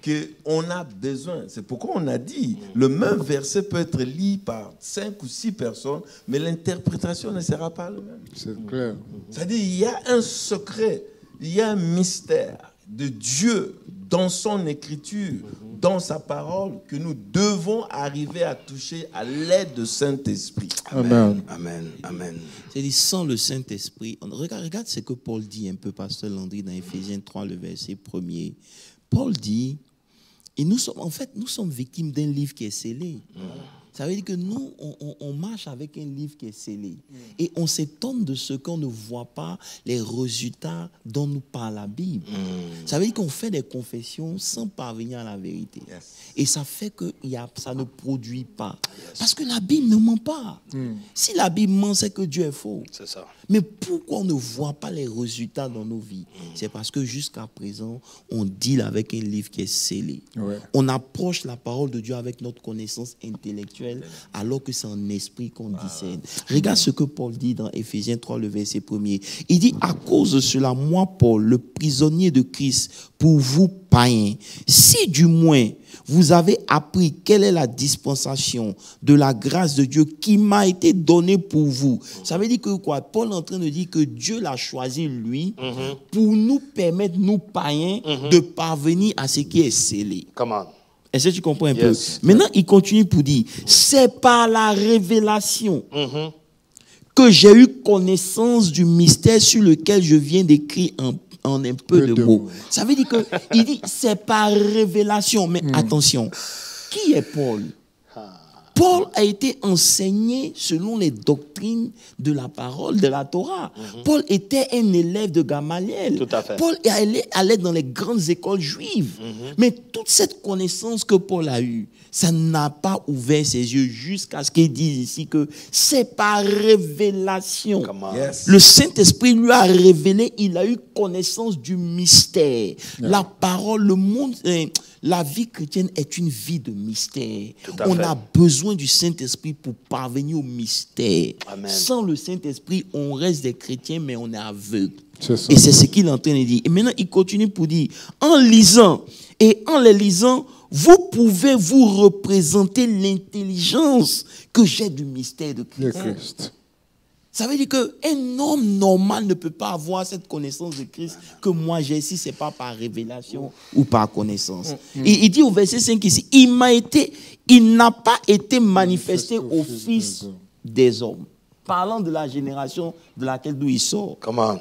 [SPEAKER 4] qu'on a besoin. C'est pourquoi on a dit, le même verset peut être lu par 5 ou 6 personnes, mais l'interprétation ne sera pas la même.
[SPEAKER 2] C'est clair.
[SPEAKER 4] C'est-à-dire qu'il y a un secret, il y a un mystère de Dieu dans son écriture, dans sa parole, que nous devons arriver à toucher à l'aide du Saint-Esprit.
[SPEAKER 1] Amen.
[SPEAKER 3] C'est-à-dire, sans le Saint-Esprit, regarde ce que Paul dit un peu, pasteur Landry, dans Éphésiens 3, le verset 1er. Paul dit, et nous sommes victimes d'un livre qui est scellé. Ça veut dire que nous, on marche avec un livre qui est scellé. Et on s'étonne de ce qu'on ne voit pas, les résultats dont nous parle la Bible. Ça veut dire qu'on fait des confessions sans parvenir à la vérité. Et ça fait que ça ne produit pas. Parce que la Bible ne ment pas. Si la Bible ment, c'est que Dieu est faux.
[SPEAKER 1] C'est ça.
[SPEAKER 3] Mais pourquoi on ne voit pas les résultats dans nos vies? C'est parce que jusqu'à présent, on deal avec un livre qui est scellé.
[SPEAKER 2] Ouais.
[SPEAKER 3] On approche la parole de Dieu avec notre connaissance intellectuelle, alors que c'est en esprit qu'on discerne. Regarde ce que Paul dit dans Éphésiens 3, le verset 1er. Il dit, à cause de cela, moi, Paul, le prisonnier de Christ, pour vous, païens, si du moins vous avez appris quelle est la dispensation de la grâce de Dieu qui m'a été donnée pour vous. Ça veut dire que quoi? Paul est en train de dire que Dieu l'a choisi, lui, pour nous permettre, nous païens, de parvenir à ce qui est scellé.
[SPEAKER 1] Comment?
[SPEAKER 3] Est-ce que tu comprends un peu? Maintenant, il continue pour dire, c'est par la révélation que j'ai eu connaissance du mystère sur lequel je viens d'écrire en un peu de mots. Ça veut dire que il dit c'est par révélation. Mais attention, qui est Paul? Paul a été enseigné selon les doctrines de la parole de la Torah. Paul était un élève de Gamaliel.
[SPEAKER 1] Tout à fait.
[SPEAKER 3] Paul allait dans les grandes écoles juives. Mais toute cette connaissance que Paul a eue, ça n'a pas ouvert ses yeux jusqu'à ce qu'il dise ici que c'est par révélation. Le Saint-Esprit lui a révélé, il a eu connaissance du mystère. La parole, le monde... La vie chrétienne est une vie de mystère. On a besoin du Saint-Esprit pour parvenir au mystère.
[SPEAKER 1] Amen.
[SPEAKER 3] Sans le Saint-Esprit, on reste des chrétiens, mais on est aveugle. Et c'est ce qu'il est en train de dire. Et maintenant, il continue pour dire, en lisant et en les lisant, vous pouvez vous représenter l'intelligence que j'ai du mystère de Christ. Ça veut dire qu'un homme normal ne peut pas avoir cette connaissance de Christ que moi j'ai si ce n'est pas par révélation ou par connaissance. Il dit au verset 5 ici, il n'a pas été manifesté au Fils des hommes. Parlant de la génération de laquelle il sort.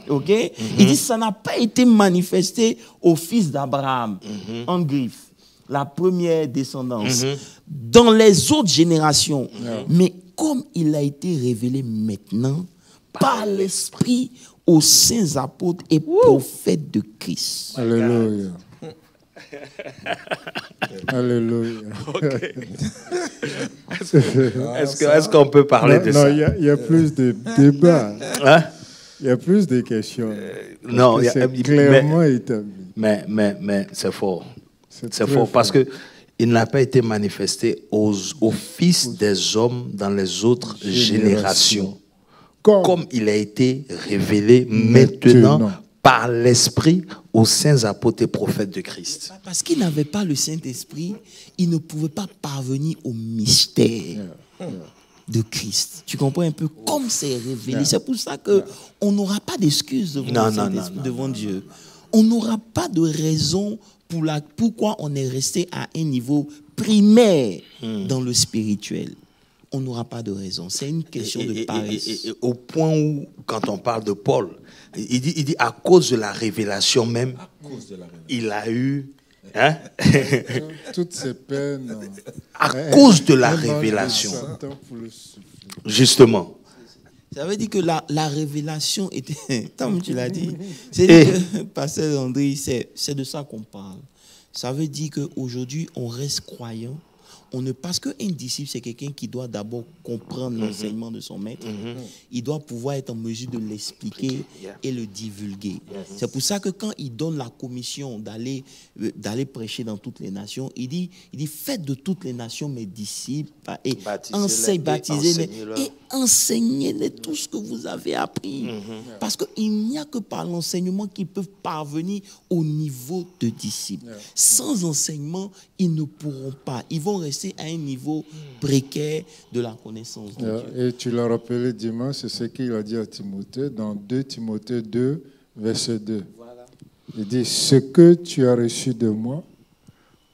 [SPEAKER 3] Okay? Il dit, ça n'a pas été manifesté au fils d'Abraham, en griffe, la première descendance, dans les autres générations. Mais comme il a été révélé maintenant par l'Esprit aux saints apôtres et prophètes de Christ.
[SPEAKER 2] Alléluia. Alléluia.
[SPEAKER 1] Okay. Est-ce qu'on peut parler de ça?
[SPEAKER 2] Non, il y a plus de débats.
[SPEAKER 1] Hein?
[SPEAKER 2] Il y a plus de questions.
[SPEAKER 1] Non,
[SPEAKER 2] c'est clairement établi.
[SPEAKER 1] Mais c'est faux. C'est faux parce que il n'a pas été manifesté au Fils des hommes dans les autres générations. Comme il a été révélé maintenant par l'Esprit aux saints apôtres et prophètes de Christ.
[SPEAKER 3] Parce qu'il n'avait pas le Saint-Esprit, il ne pouvait pas parvenir au mystère de Christ. Tu comprends un peu comme c'est révélé. C'est pour ça qu'on n'aura pas d'excuses devant Dieu. On n'aura pas de raison pourquoi on est resté à un niveau primaire dans le spirituel. On n'aura pas de raison. C'est une question de paresse.
[SPEAKER 1] Et au point où, quand on parle de Paul, il dit à cause de la révélation même, il a eu... Hein?
[SPEAKER 2] Toutes ces peines...
[SPEAKER 1] À cause de la révélation. Justement.
[SPEAKER 3] Ça veut dire que la révélation était... Comme tu l'as dit, c'est Pasteur André, c'est de ça qu'on parle. Ça veut dire qu'aujourd'hui, on reste croyant. Parce qu'un disciple, c'est quelqu'un qui doit d'abord comprendre l'enseignement de son maître. Il doit pouvoir être en mesure de l'expliquer et le divulguer. C'est pour ça que quand il donne la commission d'aller prêcher dans toutes les nations, il dit faites de toutes les nations mes disciples et baptisez-les et enseignez-les tout ce que vous avez appris. Parce qu'il n'y a que par l'enseignement qu'ils peuvent parvenir au niveau de disciples. Sans enseignement, ils ne pourront pas. Ils vont rester à un niveau précaire de la connaissance de Dieu.
[SPEAKER 2] Et tu l'as rappelé dimanche, c'est ce qu'il a dit à Timothée dans 2 Timothée 2, verset 2. Voilà. Il dit, ce que tu as reçu de moi,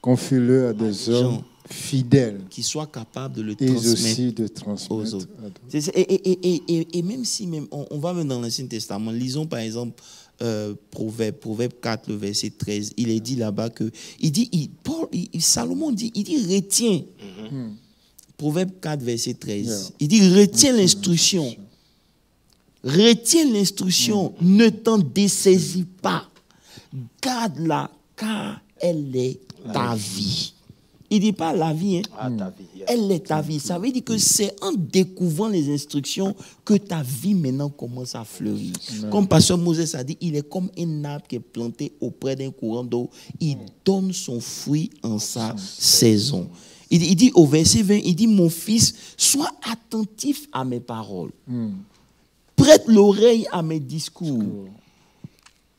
[SPEAKER 2] confie-le à des hommes fidèles.
[SPEAKER 3] Qui soient capables de le
[SPEAKER 2] transmettre
[SPEAKER 3] aux autres. Et même si on va même dans l'Ancien Testament, lisons par exemple Proverbe 4, le verset 13, il est dit là-bas que Salomon dit, retiens Proverbe 4, verset 13. Il dit, retiens l'instruction. Retiens l'instruction, ne t'en dessaisis pas. Garde-la, car elle est ta vie. Il ne dit pas la vie, hein.
[SPEAKER 1] Ta vie,
[SPEAKER 3] Elle est ta vie. Ça veut dire que c'est en découvrant les instructions que ta vie maintenant commence à fleurir. Comme Pasteur Moses a dit, il est comme un arbre qui est planté auprès d'un courant d'eau. Il donne son fruit en sa saison. Il dit au verset 20, il dit, mon fils, sois attentif à mes paroles. Prête l'oreille à mes discours.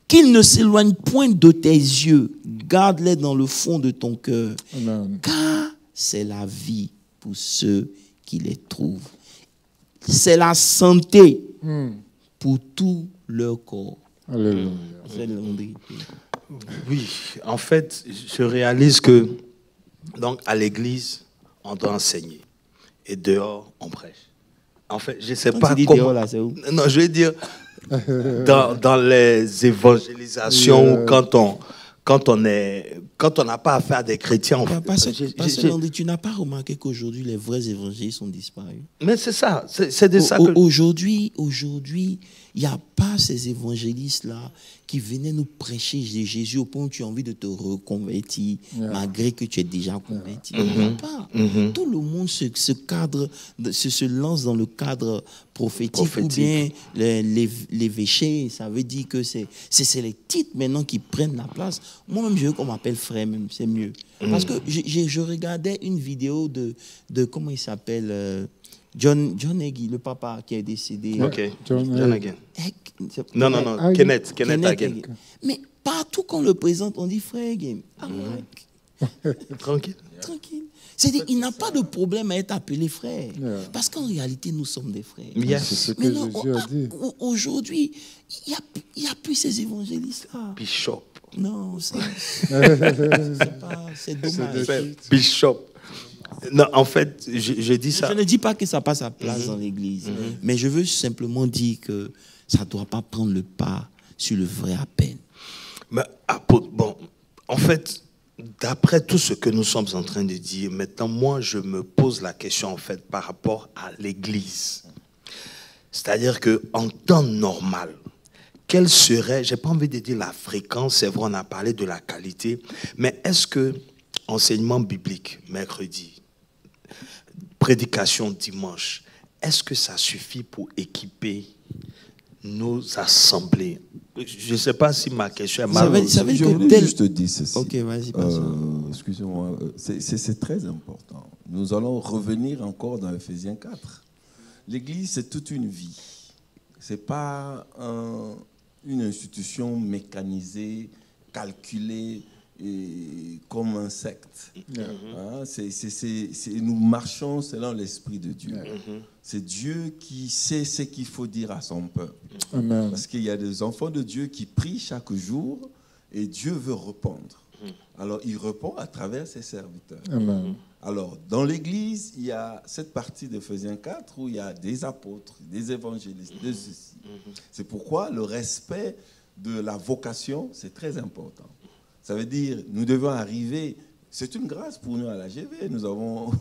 [SPEAKER 3] Qu'il ne s'éloigne point de tes yeux. Garde-les dans le fond de ton cœur. Car c'est la vie pour ceux qui les trouvent. C'est la santé pour tout leur corps.
[SPEAKER 2] Alléluia.
[SPEAKER 1] Oui, en fait, je réalise que donc à l'église, on doit enseigner. Et dehors, on prêche. En fait, je ne sais pas comment...
[SPEAKER 3] Dehors, là, c'est où?
[SPEAKER 1] Non, je veux dire, dans les évangélisations, quand on n'a pas affaire à des chrétiens, en fait.
[SPEAKER 3] Tu n'as pas remarqué qu'aujourd'hui, les vrais évangélistes ont disparu?
[SPEAKER 1] Mais c'est ça, c'est de ça que...
[SPEAKER 3] Aujourd'hui, il n'y a pas ces évangélistes-là qui venaient nous prêcher Jésus au point où tu as envie de te reconvertir, malgré que tu es déjà converti. Il n'y a pas. Tout le monde se lance dans le cadre prophétique. Ou bien l'évêché. Ça veut dire que c'est les titres maintenant qui prennent la place. Moi-même, je veux qu'on m'appelle frère, même, c'est mieux. Parce que je regardais une vidéo de comment il s'appelle... John Hagee, le papa qui est décédé.
[SPEAKER 1] Ok, John Hagee. Non, Kenneth Hagee.
[SPEAKER 3] Mais partout qu'on le présente, on dit frère Hagee.
[SPEAKER 1] Tranquille.
[SPEAKER 3] C'est-à-dire qu'il n'a pas de problème à être appelé frère. Parce qu'en réalité, nous sommes des frères.
[SPEAKER 2] C'est ce que Jésus a dit.
[SPEAKER 3] Aujourd'hui, il n'y a plus ces évangélistes-là.
[SPEAKER 1] Bishop.
[SPEAKER 3] Non, c'est dommage.
[SPEAKER 1] Bishop. Non, en fait, je dis ça.
[SPEAKER 3] Je ne dis pas que ça passe sa place dans l'église, mais je veux simplement dire que ça ne doit pas prendre le pas sur le vrai appel.
[SPEAKER 1] Mais, bon, en fait, d'après tout ce que nous sommes en train de dire, maintenant, moi, je me pose la question, en fait, par rapport à l'église. C'est-à-dire qu'en temps normal, quelle serait, je n'ai pas envie de dire la fréquence, c'est vrai, on a parlé de la qualité, mais est-ce que enseignement biblique, mercredi, prédication dimanche, est-ce que ça suffit pour équiper nos assemblées? Je ne sais pas si ma question est mal.
[SPEAKER 4] Je voulais juste te dire ceci.
[SPEAKER 3] Ok, vas-y,
[SPEAKER 4] excusez-moi, c'est très important. Nous allons revenir encore dans Ephésiens 4. L'église, c'est toute une vie. Ce n'est pas une institution mécanisée, calculée, comme un secte. Nous marchons selon l'Esprit de Dieu. C'est Dieu qui sait ce qu'il faut dire à son peuple.
[SPEAKER 2] Amen.
[SPEAKER 4] Parce qu'il y a des enfants de Dieu qui prient chaque jour et Dieu veut répondre. Alors, il répond à travers ses serviteurs.
[SPEAKER 2] Amen.
[SPEAKER 4] Alors, dans l'Église, il y a cette partie d'Ephésiens 4 où il y a des apôtres, des évangélistes, de ceci. C'est pourquoi le respect de la vocation, c'est très important. Ça veut dire, nous devons arriver, c'est une grâce pour nous à l'AGV, nous avons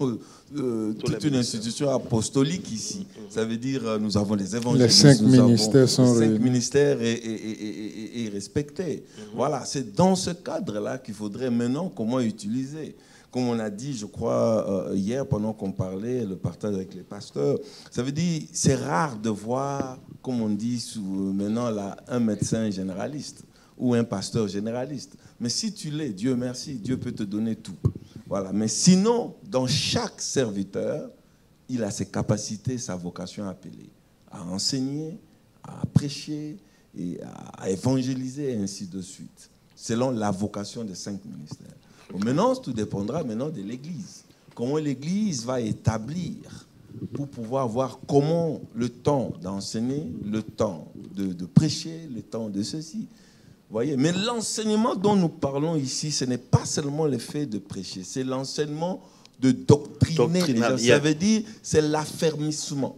[SPEAKER 4] toute une institution apostolique ici. Ça veut dire, nous avons les évangélistes,
[SPEAKER 2] les 5 ministères sont réunis.
[SPEAKER 4] 5 ministères et respectés. Voilà, c'est dans ce cadre-là qu'il faudrait maintenant comment utiliser. Comme on a dit, je crois, hier, pendant qu'on parlait, le partage avec les pasteurs, ça veut dire, c'est rare de voir, comme on dit maintenant, là, un médecin généraliste ou un pasteur généraliste. Mais si tu l'es, Dieu merci, Dieu peut te donner tout. Voilà. Mais sinon, dans chaque serviteur, il a ses capacités, sa vocation appelée à enseigner, à prêcher, et à évangéliser, et ainsi de suite, selon la vocation des 5 ministères. Donc maintenant, tout dépendra maintenant de l'Église. Comment l'Église va établir pour pouvoir voir comment le temps d'enseigner, le temps de prêcher, le temps de ceci. Voyez, mais l'enseignement dont nous parlons ici, ce n'est pas seulement le fait de prêcher, c'est l'enseignement de doctriner les gens. Ça veut dire, c'est l'affermissement.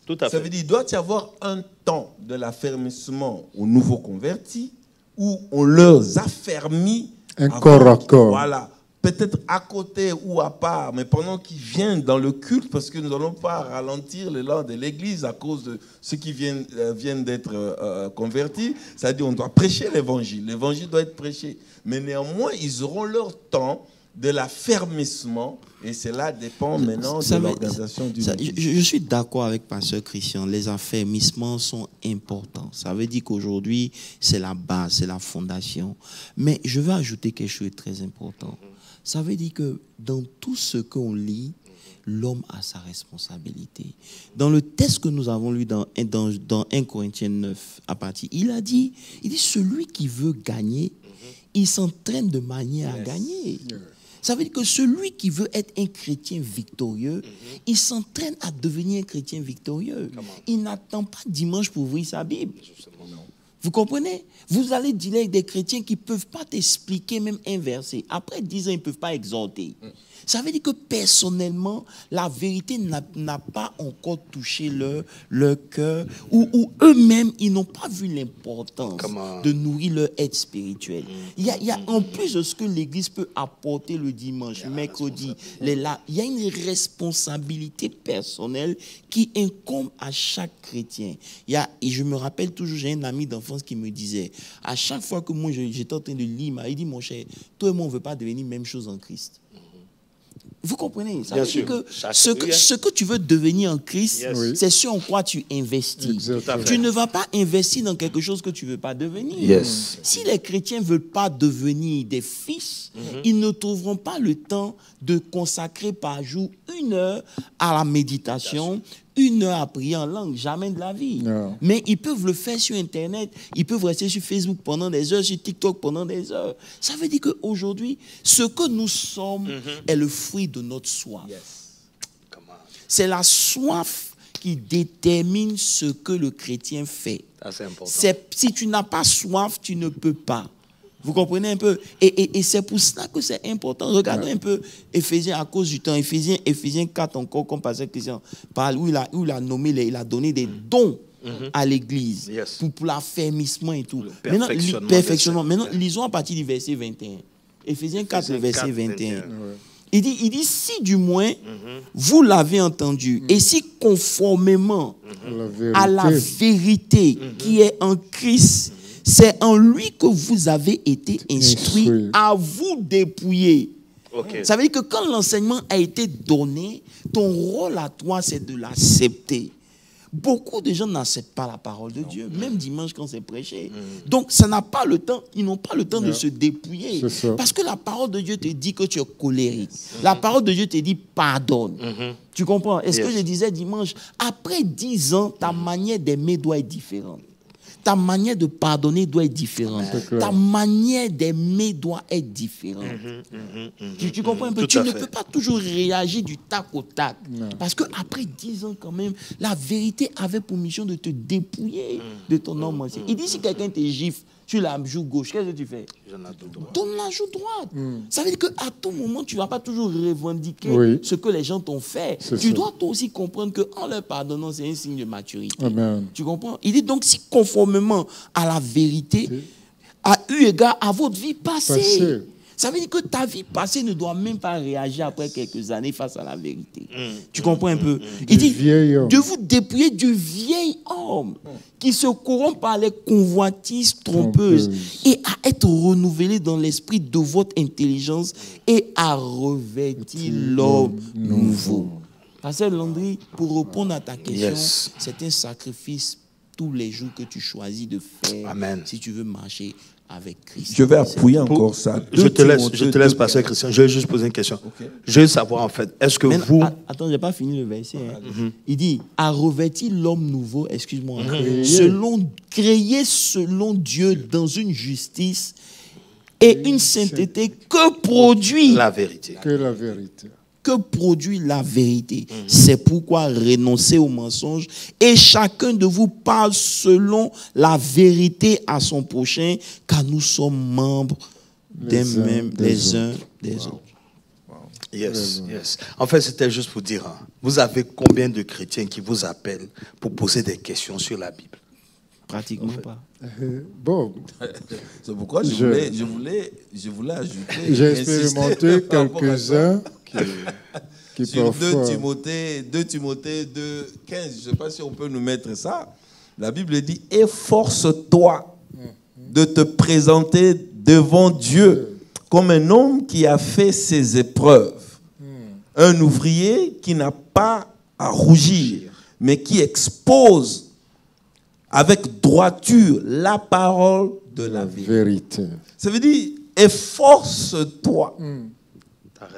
[SPEAKER 1] Tout à fait.
[SPEAKER 4] Ça veut dire, il doit y avoir un temps de l'affermissement aux nouveaux convertis où on leur affermit
[SPEAKER 2] un corps à corps.
[SPEAKER 4] Voilà, peut-être à côté ou à part, mais pendant qu'ils viennent dans le culte, parce que nous n'allons pas ralentir l'élan de l'Église à cause de ceux qui viennent d'être convertis. C'est-à-dire qu'on doit prêcher l'Évangile. L'Évangile doit être prêché. Mais néanmoins, ils auront leur temps de l'affermissement, et cela dépend maintenant de l'organisation du monde.
[SPEAKER 3] Je suis d'accord avec Pasteur Christian, les affermissements sont importants. Ça veut dire qu'aujourd'hui, c'est la base, c'est la fondation. Mais je veux ajouter quelque chose de très important. Ça veut dire que dans tout ce qu'on lit, l'homme a sa responsabilité. Dans le texte que nous avons lu dans 1 Corinthiens 9, à partir, il dit, celui qui veut gagner, il s'entraîne de manière à gagner. Ça veut dire que celui qui veut être un chrétien victorieux, il s'entraîne à devenir un chrétien victorieux. Il n'attend pas dimanche pour ouvrir sa Bible. Vous comprenez? Vous allez dealer avec des chrétiens qui ne peuvent pas t'expliquer même un verset. Après 10 ans, ils ne peuvent pas exhorter. Ça veut dire que personnellement, la vérité n'a pas encore touché leur cœur, ou eux-mêmes, ils n'ont pas vu l'importance de nourrir leur être spirituel. Il y a en plus de ce que l'Église peut apporter le dimanche, mercredi, il y a une responsabilité personnelle qui incombe à chaque chrétien. Et je me rappelle toujours, j'ai un ami d'enfance qui me disait, à chaque fois que moi j'étais en train de lire, il dit, mon cher, toi et moi on ne veut pas devenir même chose en Christ. Vous comprenez? Ça veut dire que ce que tu veux devenir en Christ, c'est ce en quoi tu investis. Tu ne vas pas investir dans quelque chose que tu ne veux pas devenir. Si les chrétiens ne veulent pas devenir des fils, ils ne trouveront pas le temps de consacrer par jour 1 heure à la méditation, 1 heure à prier en langue, jamais de la vie. Mais ils peuvent le faire sur Internet, ils peuvent rester sur Facebook pendant des heures, sur TikTok pendant des heures. Ça veut dire qu'aujourd'hui, ce que nous sommes est le fruit de notre soif. C'est la soif qui détermine ce que le chrétien fait. Si tu n'as pas soif, tu ne peux pas. Vous comprenez un peu? Et c'est pour cela que c'est important. Regardons un peu Éphésiens à cause du temps. Éphésiens 4 encore, comme Pasteur Christian parle, où il a nommé, il a donné des dons à l'Église pour l'affermissement et tout. Maintenant, perfectionnement. Maintenant, lisons à partir du verset 21. Éphésiens 4, le verset 21. Il dit, si du moins, vous l'avez entendu, et si conformément à la vérité qui est en Christ, c'est en lui que vous avez été instruits à vous dépouiller. Ça veut dire que quand l'enseignement a été donné, ton rôle à toi, c'est de l'accepter. Beaucoup de gens n'acceptent pas la parole de Dieu, même dimanche quand c'est prêché. Donc, ça n'a pas le temps, ils n'ont pas le temps de se dépouiller. Parce que la parole de Dieu te dit que tu es colérique. La parole de Dieu te dit pardonne. Tu comprends? Est-ce que je disais dimanche, après 10 ans, ta manière d'aimer doit être différente. Ta manière de pardonner doit être différente. Ta manière d'aimer doit être différente. Tu comprends un peu? Tu ne peux pas toujours réagir du tac au tac. Parce qu'après 10 ans, quand même, la vérité avait pour mission de te dépouiller de ton homme ancien. Il dit, si quelqu'un te gifle sur la joue gauche, qu'est-ce que tu fais? Donne la joue droite. Ça veut dire qu'à tout moment, tu ne vas pas toujours revendiquer ce que les gens t'ont fait. Tu dois toi aussi comprendre qu'en leur pardonnant, c'est un signe de maturité. Amen. Tu comprends? Il dit donc, si conformément à la vérité, à eu égard à votre vie passée. Ça veut dire que ta vie passée ne doit même pas réagir après quelques années face à la vérité. Tu comprends un peu? Il dit de vous dépouiller du vieil homme qui se corrompt par les convoitises trompeuses et à être renouvelé dans l'esprit de votre intelligence et à revêtir l'homme nouveau. Pasteur Landry, pour répondre à ta question, c'est un sacrifice tous les jours que tu choisis de faire si tu veux marcher avec Christ.
[SPEAKER 4] Je vais appuyer encore ça.
[SPEAKER 1] Je te laisse passer, Christian. Je vais juste poser une question. Je veux savoir, en fait, est-ce que vous...
[SPEAKER 3] Attends, je n'ai pas fini le verset. Il dit, à revêtir l'homme nouveau, excuse-moi, créé selon Dieu dans une justice et une sainteté que produit
[SPEAKER 1] la vérité.
[SPEAKER 2] Que la vérité.
[SPEAKER 3] Que produit la vérité. C'est pourquoi renoncez au mensonge et chacun de vous parle selon la vérité à son prochain, car nous sommes membres des uns des autres.
[SPEAKER 1] Yes. En fait, c'était juste pour dire, vous avez combien de chrétiens qui vous appellent pour poser des questions sur la Bible?
[SPEAKER 3] Pratiquement pas.
[SPEAKER 2] Bon.
[SPEAKER 4] C'est pourquoi je voulais ajouter.
[SPEAKER 2] J'ai expérimenté quelques-uns qui
[SPEAKER 4] sur
[SPEAKER 2] parfois...
[SPEAKER 4] 2 Timothée 2, 15, je ne sais pas si on peut nous mettre ça. La Bible dit « Efforce-toi de te présenter devant Dieu comme un homme qui a fait ses épreuves, un ouvrier qui n'a pas à rougir, mais qui expose avec droiture la parole de la vérité. » Ça veut dire « Efforce-toi ».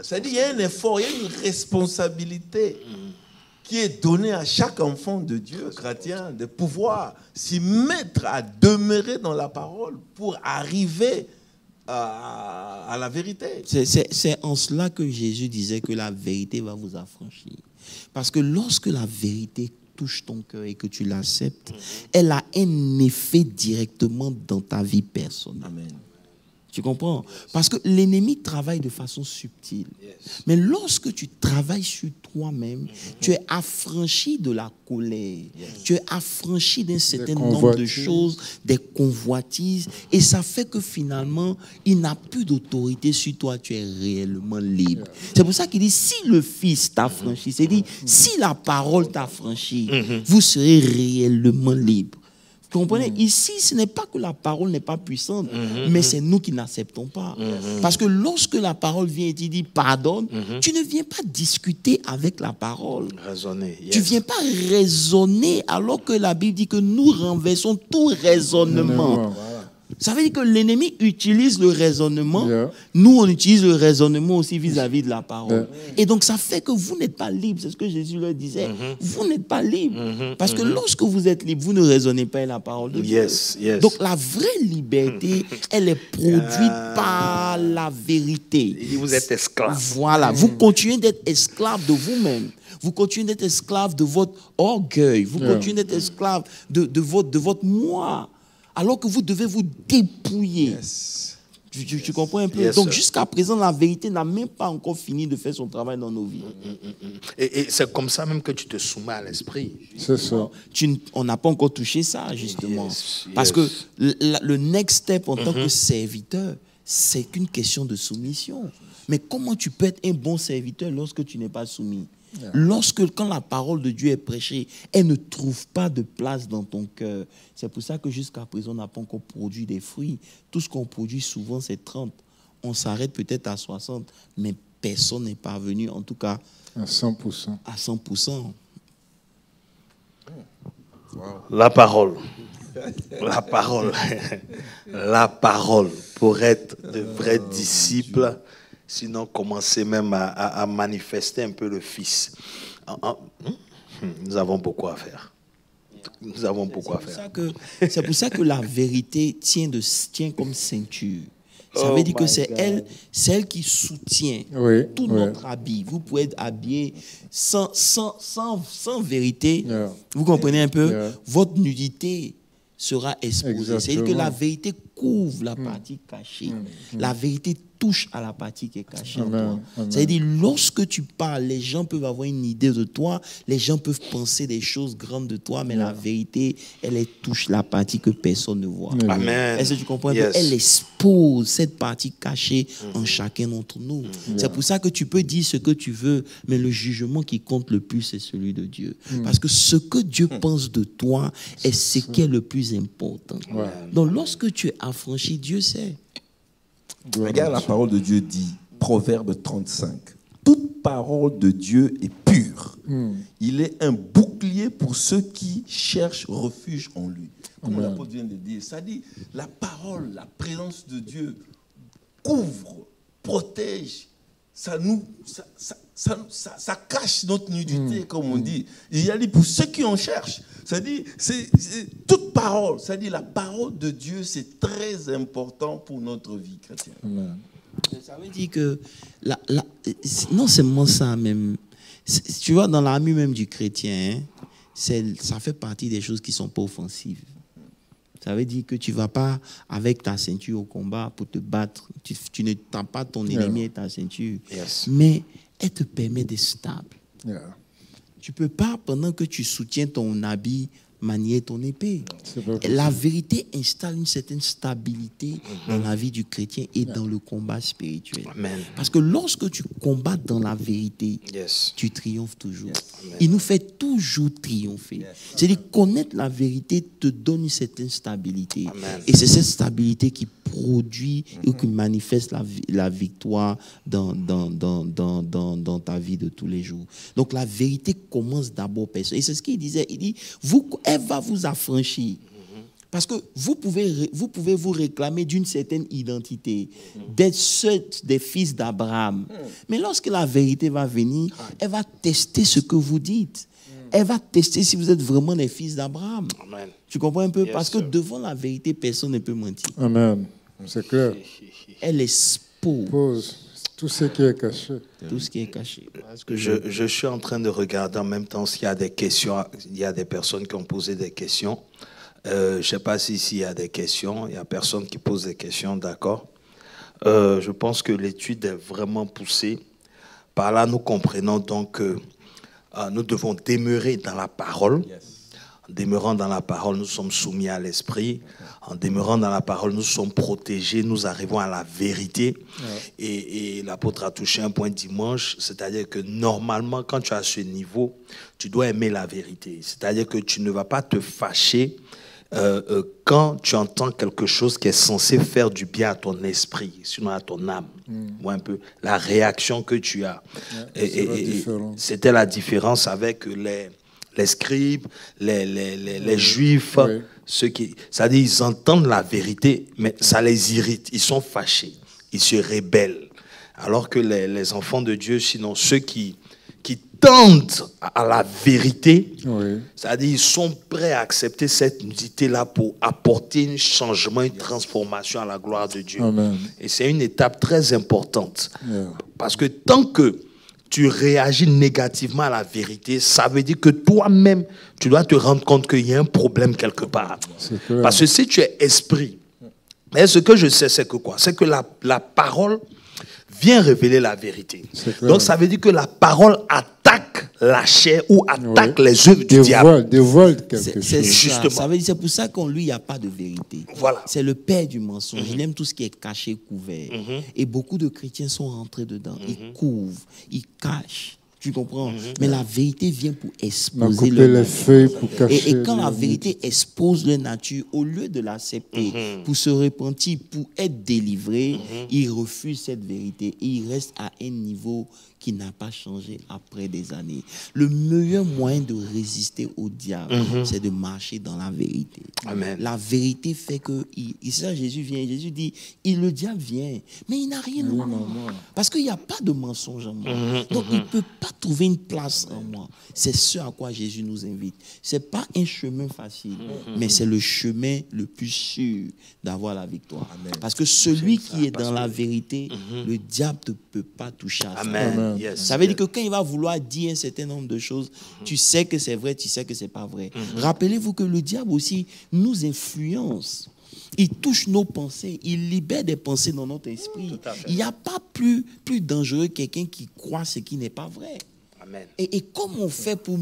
[SPEAKER 4] C'est-à-dire qu'il y a un effort, il y a une responsabilité qui est donnée à chaque enfant de Dieu chrétien de pouvoir s'y mettre à demeurer dans la parole pour arriver à la vérité.
[SPEAKER 3] C'est en cela que Jésus disait que la vérité va vous affranchir. Parce que lorsque la vérité touche ton cœur et que tu l'acceptes, elle a un effet directement dans ta vie personnelle. Amen. Tu comprends? Parce que l'ennemi travaille de façon subtile. Yes. Mais lorsque tu travailles sur toi-même, tu es affranchi de la colère. Yes. Tu es affranchi d'un certain nombre de choses, des convoitises. Et ça fait que finalement, il n'a plus d'autorité sur toi. Tu es réellement libre. Yeah. C'est pour ça qu'il dit, si le Fils t'affranchit, c'est-à-dire, si la parole t'affranchit, vous serez réellement libre. Vous comprenez? Ici, ce n'est pas que la parole n'est pas puissante, mais c'est nous qui n'acceptons pas. Parce que lorsque la parole vient et te dit pardonne, tu ne viens pas discuter avec la parole.
[SPEAKER 1] Raisonner. Yes.
[SPEAKER 3] Tu ne viens pas raisonner alors que la Bible dit que nous renversons tout raisonnement. Ça veut dire que l'ennemi utilise le raisonnement. Yeah. Nous, on utilise le raisonnement aussi vis-à-vis de la parole. Yeah. Et donc, ça fait que vous n'êtes pas libre. C'est ce que Jésus leur disait. Vous n'êtes pas libre. Parce que lorsque vous êtes libre, vous ne raisonnez pas la parole de Dieu.
[SPEAKER 1] Yes.
[SPEAKER 3] Donc, la vraie liberté, elle est produite par la vérité.
[SPEAKER 1] Il dit, vous êtes esclave.
[SPEAKER 3] Voilà. Vous continuez d'être esclave de vous-même. Vous continuez d'être esclave de votre orgueil. Vous continuez d'être esclave de votre moi. Alors que vous devez vous dépouiller. Yes. Tu comprends un peu? Yes, donc, jusqu'à présent, la vérité n'a même pas encore fini de faire son travail dans nos vies.
[SPEAKER 1] Et c'est comme ça même que tu te soumets à l'esprit.
[SPEAKER 2] C'est ça.
[SPEAKER 3] On n'a pas encore touché ça, justement. Parce que le next step en tant que serviteur, c'est qu'une question de soumission. Mais comment tu peux être un bon serviteur lorsque tu n'es pas soumis? Quand la parole de Dieu est prêchée, elle ne trouve pas de place dans ton cœur. C'est pour ça que jusqu'à présent, on n'a pas encore produit des fruits. Tout ce qu'on produit souvent, c'est 30. On s'arrête peut-être à 60, mais personne n'est parvenu, en tout cas,
[SPEAKER 2] à 100%.
[SPEAKER 3] À 100%.
[SPEAKER 1] Wow. La parole. La parole. La parole. Pour être de vrais disciples. Sinon, commencer même à manifester un peu le Fils. Nous avons beaucoup à faire. Nous avons beaucoup à faire.
[SPEAKER 3] C'est pour ça que la vérité tient comme ceinture. Ça veut dire que c'est elle qui soutient tout notre habit. Vous pouvez être habillé sans vérité. Yeah. Vous comprenez un peu? Yeah. Votre nudité sera exposée. C'est-à-dire que la vérité couvre la partie cachée. La vérité touche à la partie qui est cachée en toi. C'est-à-dire, lorsque tu parles, les gens peuvent avoir une idée de toi, les gens peuvent penser des choses grandes de toi, mais la vérité, elle touche la partie que personne ne voit.
[SPEAKER 1] Amen.
[SPEAKER 3] Est-ce que tu comprends? Yes. Elle expose cette partie cachée en chacun d'entre nous. C'est pour ça que tu peux dire ce que tu veux, mais le jugement qui compte le plus, c'est celui de Dieu. Parce que ce que Dieu pense de toi est ce qui est le plus important. Donc, lorsque tu es affranchi, Dieu sait.
[SPEAKER 4] Regarde, la parole de Dieu dit, Proverbe 35, toute parole de Dieu est pure. Il est un bouclier pour ceux qui cherchent refuge en lui. Comme l'apôtre vient de dire, ça dit, la parole, la présence de Dieu couvre, protège, ça cache notre nudité, comme on dit. Il a dit, pour ceux qui en cherchent, c'est-à-dire, c'est toute parole, c'est-à-dire la parole de Dieu, c'est très important pour notre vie chrétienne.
[SPEAKER 3] Ça veut dire que, non seulement ça même, tu vois, dans l'armée même du chrétien, ça fait partie des choses qui ne sont pas offensives. Ça veut dire que tu ne vas pas avec ta ceinture au combat pour te battre. Tu ne tapes pas ton ennemi avec ta ceinture. Mais elle te permet d'être stable. Tu ne peux pas, pendant que tu soutiens ton habit, manier ton épée. La vérité installe une certaine stabilité dans la vie du chrétien et dans le combat spirituel.
[SPEAKER 1] Amen.
[SPEAKER 3] Parce que lorsque tu combats dans la vérité, tu triomphes toujours.
[SPEAKER 1] Amen.
[SPEAKER 3] Il nous fait toujours triompher. C'est-à-dire connaître la vérité te donne une certaine stabilité.
[SPEAKER 1] Amen.
[SPEAKER 3] Et c'est cette stabilité qui produit ou qui manifeste la victoire dans ta vie de tous les jours. Donc la vérité commence d'abord personnelle. Et c'est ce qu'il disait. Il dit, elle va vous affranchir. Parce que vous pouvez vous réclamer d'une certaine identité, d'être ceux des fils d'Abraham. Mais lorsque la vérité va venir, elle va tester ce que vous dites. Elle va tester si vous êtes vraiment des fils d'Abraham. Tu comprends un peu? Parce que devant la vérité, personne ne peut mentir.
[SPEAKER 2] Amen. C'est clair.
[SPEAKER 3] Elle expose
[SPEAKER 2] tout ce qui est caché.
[SPEAKER 3] Tout ce qui est caché.
[SPEAKER 1] Parce que je suis en train de regarder en même temps s'il y a des questions. Il y a des personnes qui ont posé des questions. Je ne sais pas s'il y a des questions. Il n'y a personne qui pose des questions, d'accord. Je pense que l'étude est vraiment poussée. Par là, nous comprenons donc que nous devons demeurer dans la parole. En demeurant dans la parole, nous sommes soumis à l'esprit. En demeurant dans la parole, nous sommes protégés, nous arrivons à la vérité. Et l'apôtre a touché un point dimanche, c'est-à-dire que normalement, quand tu as ce niveau, tu dois aimer la vérité. C'est-à-dire que tu ne vas pas te fâcher quand tu entends quelque chose qui est censé faire du bien à ton esprit, sinon à ton âme. Ou un peu la réaction que tu as. Et c'était la différence avec les scribes, les juifs, ceux qui, c'est-à-dire ils entendent la vérité, mais ça les irrite, ils sont fâchés, ils se rebellent. Alors que les enfants de Dieu, sinon ceux qui tendent à la vérité, c'est-à-dire ils sont prêts à accepter cette nudité-là pour apporter un changement, une transformation à la gloire de Dieu.
[SPEAKER 2] Amen.
[SPEAKER 1] Et c'est une étape très importante. Parce que tant que tu réagis négativement à la vérité, ça veut dire que toi-même, tu dois te rendre compte qu'il y a un problème quelque part. Parce que si tu es esprit, et ce que je sais, c'est que quoi? C'est que la parole vient révéler la vérité. Donc ça veut dire que la parole attaque la chair ou attaque les œuvres du diable.
[SPEAKER 2] Dévoile quelque chose.
[SPEAKER 3] Justement. Ça veut dire, c'est pour ça qu'en lui, il n'y a pas de vérité.
[SPEAKER 1] Voilà.
[SPEAKER 3] C'est le père du mensonge. Il aime tout ce qui est caché, couvert. Et beaucoup de chrétiens sont rentrés dedans. Ils couvrent, ils cachent. Tu comprends? Mais la vérité vient pour exposer leur nature. Et quand la vérité expose leur nature, au lieu de l'accepter, pour se repentir, pour être délivré, ils refusent cette vérité. Et ils restent à un niveau qui n'a pas changé après des années. Le meilleur moyen de résister au diable, c'est de marcher dans la vérité.
[SPEAKER 1] Amen.
[SPEAKER 3] La vérité fait que, ça, Jésus vient, Jésus dit, le diable vient, mais il n'a rien en moi. Parce qu'il n'y a pas de mensonge en moi. Donc il ne peut pas trouver une place en moi. C'est ce à quoi Jésus nous invite. Ce n'est pas un chemin facile, mais c'est le chemin le plus sûr d'avoir la victoire. Amen. Parce que celui qui est dans la vérité, le diable ne peut pas toucher à ça.
[SPEAKER 1] Amen.
[SPEAKER 3] Ça veut dire que quand il va vouloir dire un certain nombre de choses, tu sais que c'est vrai, tu sais que ce n'est pas vrai. Rappelez-vous que le diable aussi nous influence. Il touche nos pensées, il libère des pensées dans notre esprit. Il n'y a pas plus dangereux que quelqu'un qui croit ce qui n'est pas vrai.
[SPEAKER 1] Amen.
[SPEAKER 3] Et comment on fait pour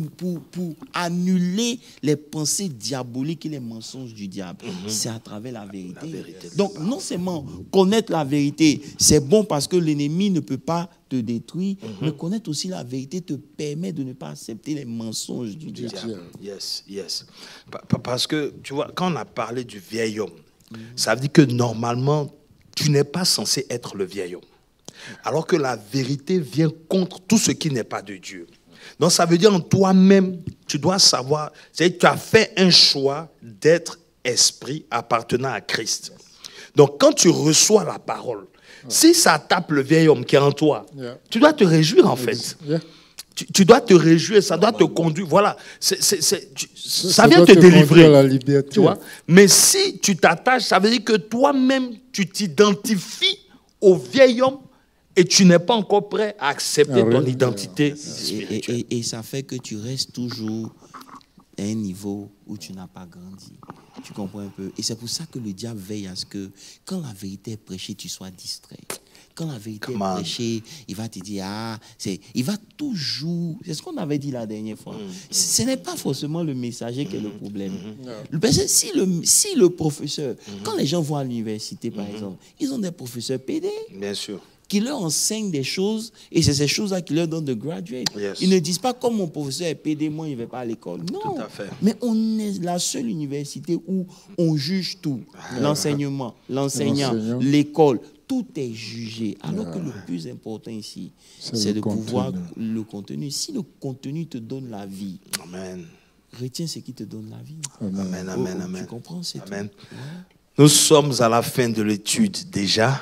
[SPEAKER 3] annuler les pensées diaboliques et les mensonges du diable? C'est à travers la vérité. Donc, non seulement connaître la vérité, c'est bon parce que l'ennemi ne peut pas te détruire, mais connaître aussi la vérité te permet de ne pas accepter les mensonges du diable.
[SPEAKER 1] Yes. Parce que, tu vois, quand on a parlé du vieil homme, ça veut dire que normalement, tu n'es pas censé être le vieil homme. Alors que la vérité vient contre tout ce qui n'est pas de Dieu. Donc ça veut dire en toi-même, tu dois savoir, c'est-à-dire tu as fait un choix d'être esprit appartenant à Christ. Donc quand tu reçois la parole, si ça tape le vieil homme qui est en toi, tu dois te réjouir en fait. Tu dois te réjouir, ça doit te conduire. Voilà, ça vient te délivrer.
[SPEAKER 2] La liberté.
[SPEAKER 1] Tu vois? Mais si tu t'attaches, ça veut dire que toi-même, tu t'identifies au vieil homme et tu n'es pas encore prêt à accepter ton identité spirituelle.
[SPEAKER 3] Et ça fait que tu restes toujours à un niveau où tu n'as pas grandi. Tu comprends un peu? Et c'est pour ça que le diable veille à ce que, quand la vérité est prêchée, tu sois distrait. quand la vérité est prêchée, il va te dire, il va toujours, c'est ce qu'on avait dit la dernière fois, ce n'est pas forcément le messager qui est le problème. Si le professeur, quand les gens vont à l'université par exemple, ils ont des professeurs PD.
[SPEAKER 1] Bien sûr.
[SPEAKER 3] Qui leur enseignent des choses, et c'est ces choses-là qui leur donnent de graduate.
[SPEAKER 1] Yes.
[SPEAKER 3] Ils ne disent pas, comme mon professeur est PD, moi, il ne va pas à l'école. Non.
[SPEAKER 1] Tout à fait.
[SPEAKER 3] Mais on est la seule université où on juge tout. L'enseignement, l'enseignant, l'école, tout est jugé. Alors que le plus important ici, c'est de pouvoir le contenu. Si le contenu te donne la vie,
[SPEAKER 1] Amen.
[SPEAKER 3] Retiens ce qui te donne la vie.
[SPEAKER 1] Amen, amen, amen.
[SPEAKER 3] Tu comprends, c'est
[SPEAKER 1] Amen.
[SPEAKER 3] tout. Ouais.
[SPEAKER 1] Nous sommes à la fin de l'étude déjà.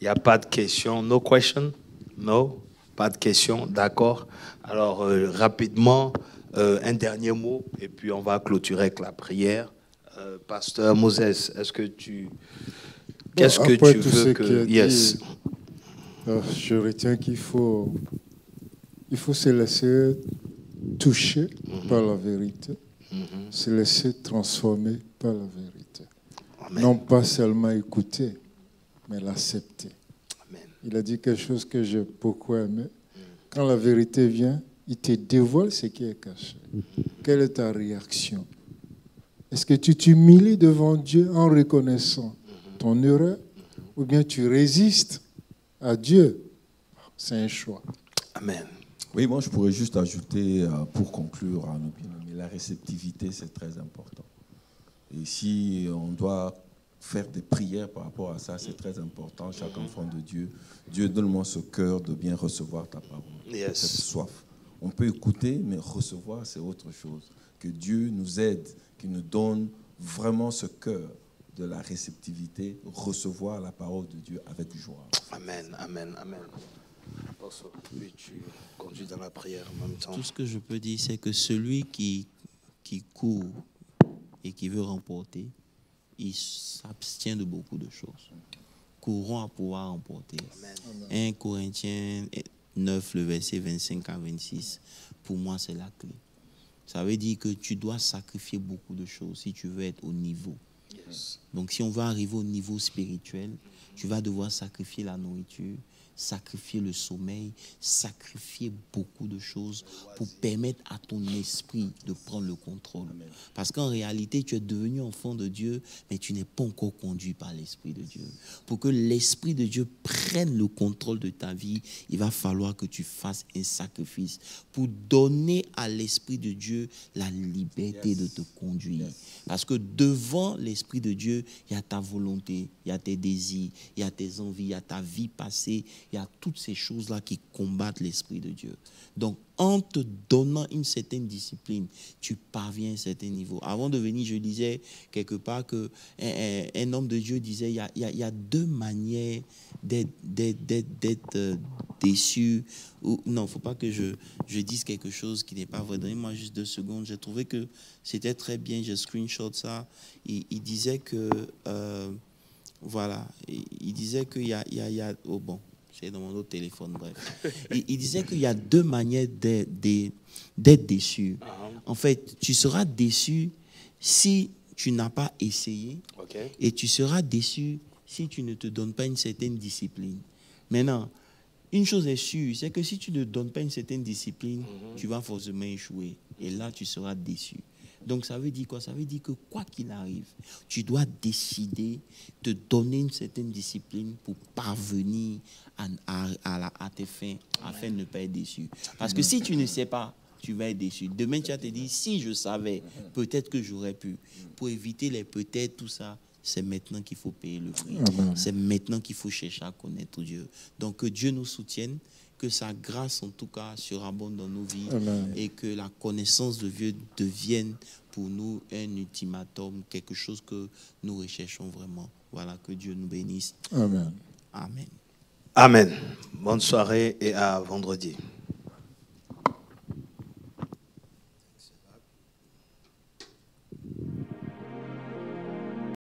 [SPEAKER 1] Il n'y a pas de questions. No question? No? Pas de questions? D'accord. Alors, rapidement, un dernier mot, et puis on va clôturer avec la prière. Pasteur Moses, est-ce que tu... Qu'est-ce que tu veux que... Yes.
[SPEAKER 2] Je retiens qu'il faut se laisser toucher par la vérité, se laisser transformer par la vérité. Amen. Non pas seulement écouter, mais l'accepter. Il a dit quelque chose que j'ai beaucoup aimé. Quand la vérité vient, il te dévoile ce qui est caché. Quelle est ta réaction? Est-ce que tu t'humilies devant Dieu en reconnaissant ton erreur, ou bien tu résistes à Dieu? C'est un choix.
[SPEAKER 1] Amen.
[SPEAKER 4] Oui, moi je pourrais juste ajouter, pour conclure, mais la réceptivité, c'est très important. Et si on doit faire des prières par rapport à ça, c'est très important. Chaque enfant de Dieu, Dieu, donne-moi ce cœur de bien recevoir ta parole.
[SPEAKER 1] Yes.
[SPEAKER 4] Cette soif. On peut écouter, mais recevoir, c'est autre chose. Que Dieu nous aide, qu'il nous donne vraiment ce cœur de la réceptivité, recevoir la parole de Dieu avec joie.
[SPEAKER 1] Amen, amen, amen. Puis tu conduis dans la prière en même temps.
[SPEAKER 3] Tout ce que je peux dire, c'est que celui qui court et qui veut remporter, il s'abstient de beaucoup de choses. Courons à pouvoir remporter. Amen. 1 Corinthiens 9, le verset 25 à 26, pour moi, c'est la clé. Ça veut dire que tu dois sacrifier beaucoup de choses si tu veux être au niveau. Yes. Donc, si on veut arriver au niveau spirituel, tu vas devoir sacrifier la nourriture, sacrifier le sommeil, sacrifier beaucoup de choses pour permettre à ton esprit de prendre le contrôle. Amen. Parce qu'en réalité, tu es devenu enfant de Dieu, mais tu n'es pas encore conduit par l'Esprit de Dieu. Pour que l'Esprit de Dieu prenne le contrôle de ta vie, il va falloir que tu fasses un sacrifice pour donner à l'Esprit de Dieu la liberté de te conduire. Parce que devant l'Esprit de Dieu, il y a ta volonté, il y a tes désirs, il y a tes envies, il y a ta vie passée, il y a toutes ces choses-là qui combattent l'Esprit de Dieu. Donc, en te donnant une certaine discipline, tu parviens à un certain niveau. Avant de venir, je disais quelque part qu'un homme de Dieu disait il y a deux manières d'être déçu. Non, il ne faut pas que je dise quelque chose qui n'est pas vrai. Donnez-moi juste 2 secondes. J'ai trouvé que c'était très bien. J'ai screenshot ça. Il disait que... voilà. Il disait qu'il y a oh bon. C'est dans mon autre téléphone, bref. Il disait qu'il y a 2 manières d'être déçu. En fait, tu seras déçu si tu n'as pas essayé, et tu seras déçu si tu ne te donnes pas une certaine discipline. Maintenant, une chose est sûre, c'est que si tu ne donnes pas une certaine discipline, tu vas forcément échouer. Et là, tu seras déçu. Donc, ça veut dire quoi? Ça veut dire que quoi qu'il arrive, tu dois décider de donner une certaine discipline pour parvenir à tes fins, afin de ne pas être déçu. Parce que si tu ne sais pas, tu vas être déçu. Demain, tu vas te dire, si je savais, peut-être que j'aurais pu. Pour éviter les peut-être, tout ça, c'est maintenant qu'il faut payer le prix. C'est maintenant qu'il faut chercher à connaître Dieu. Donc, que Dieu nous soutienne, que sa grâce, en tout cas, surabonde dans nos vies. Amen. Et que la connaissance de Dieu devienne pour nous un ultimatum, quelque chose que nous recherchons vraiment. Voilà, que Dieu nous bénisse.
[SPEAKER 2] Amen.
[SPEAKER 3] Amen.
[SPEAKER 1] Amen. Bonne soirée et à vendredi.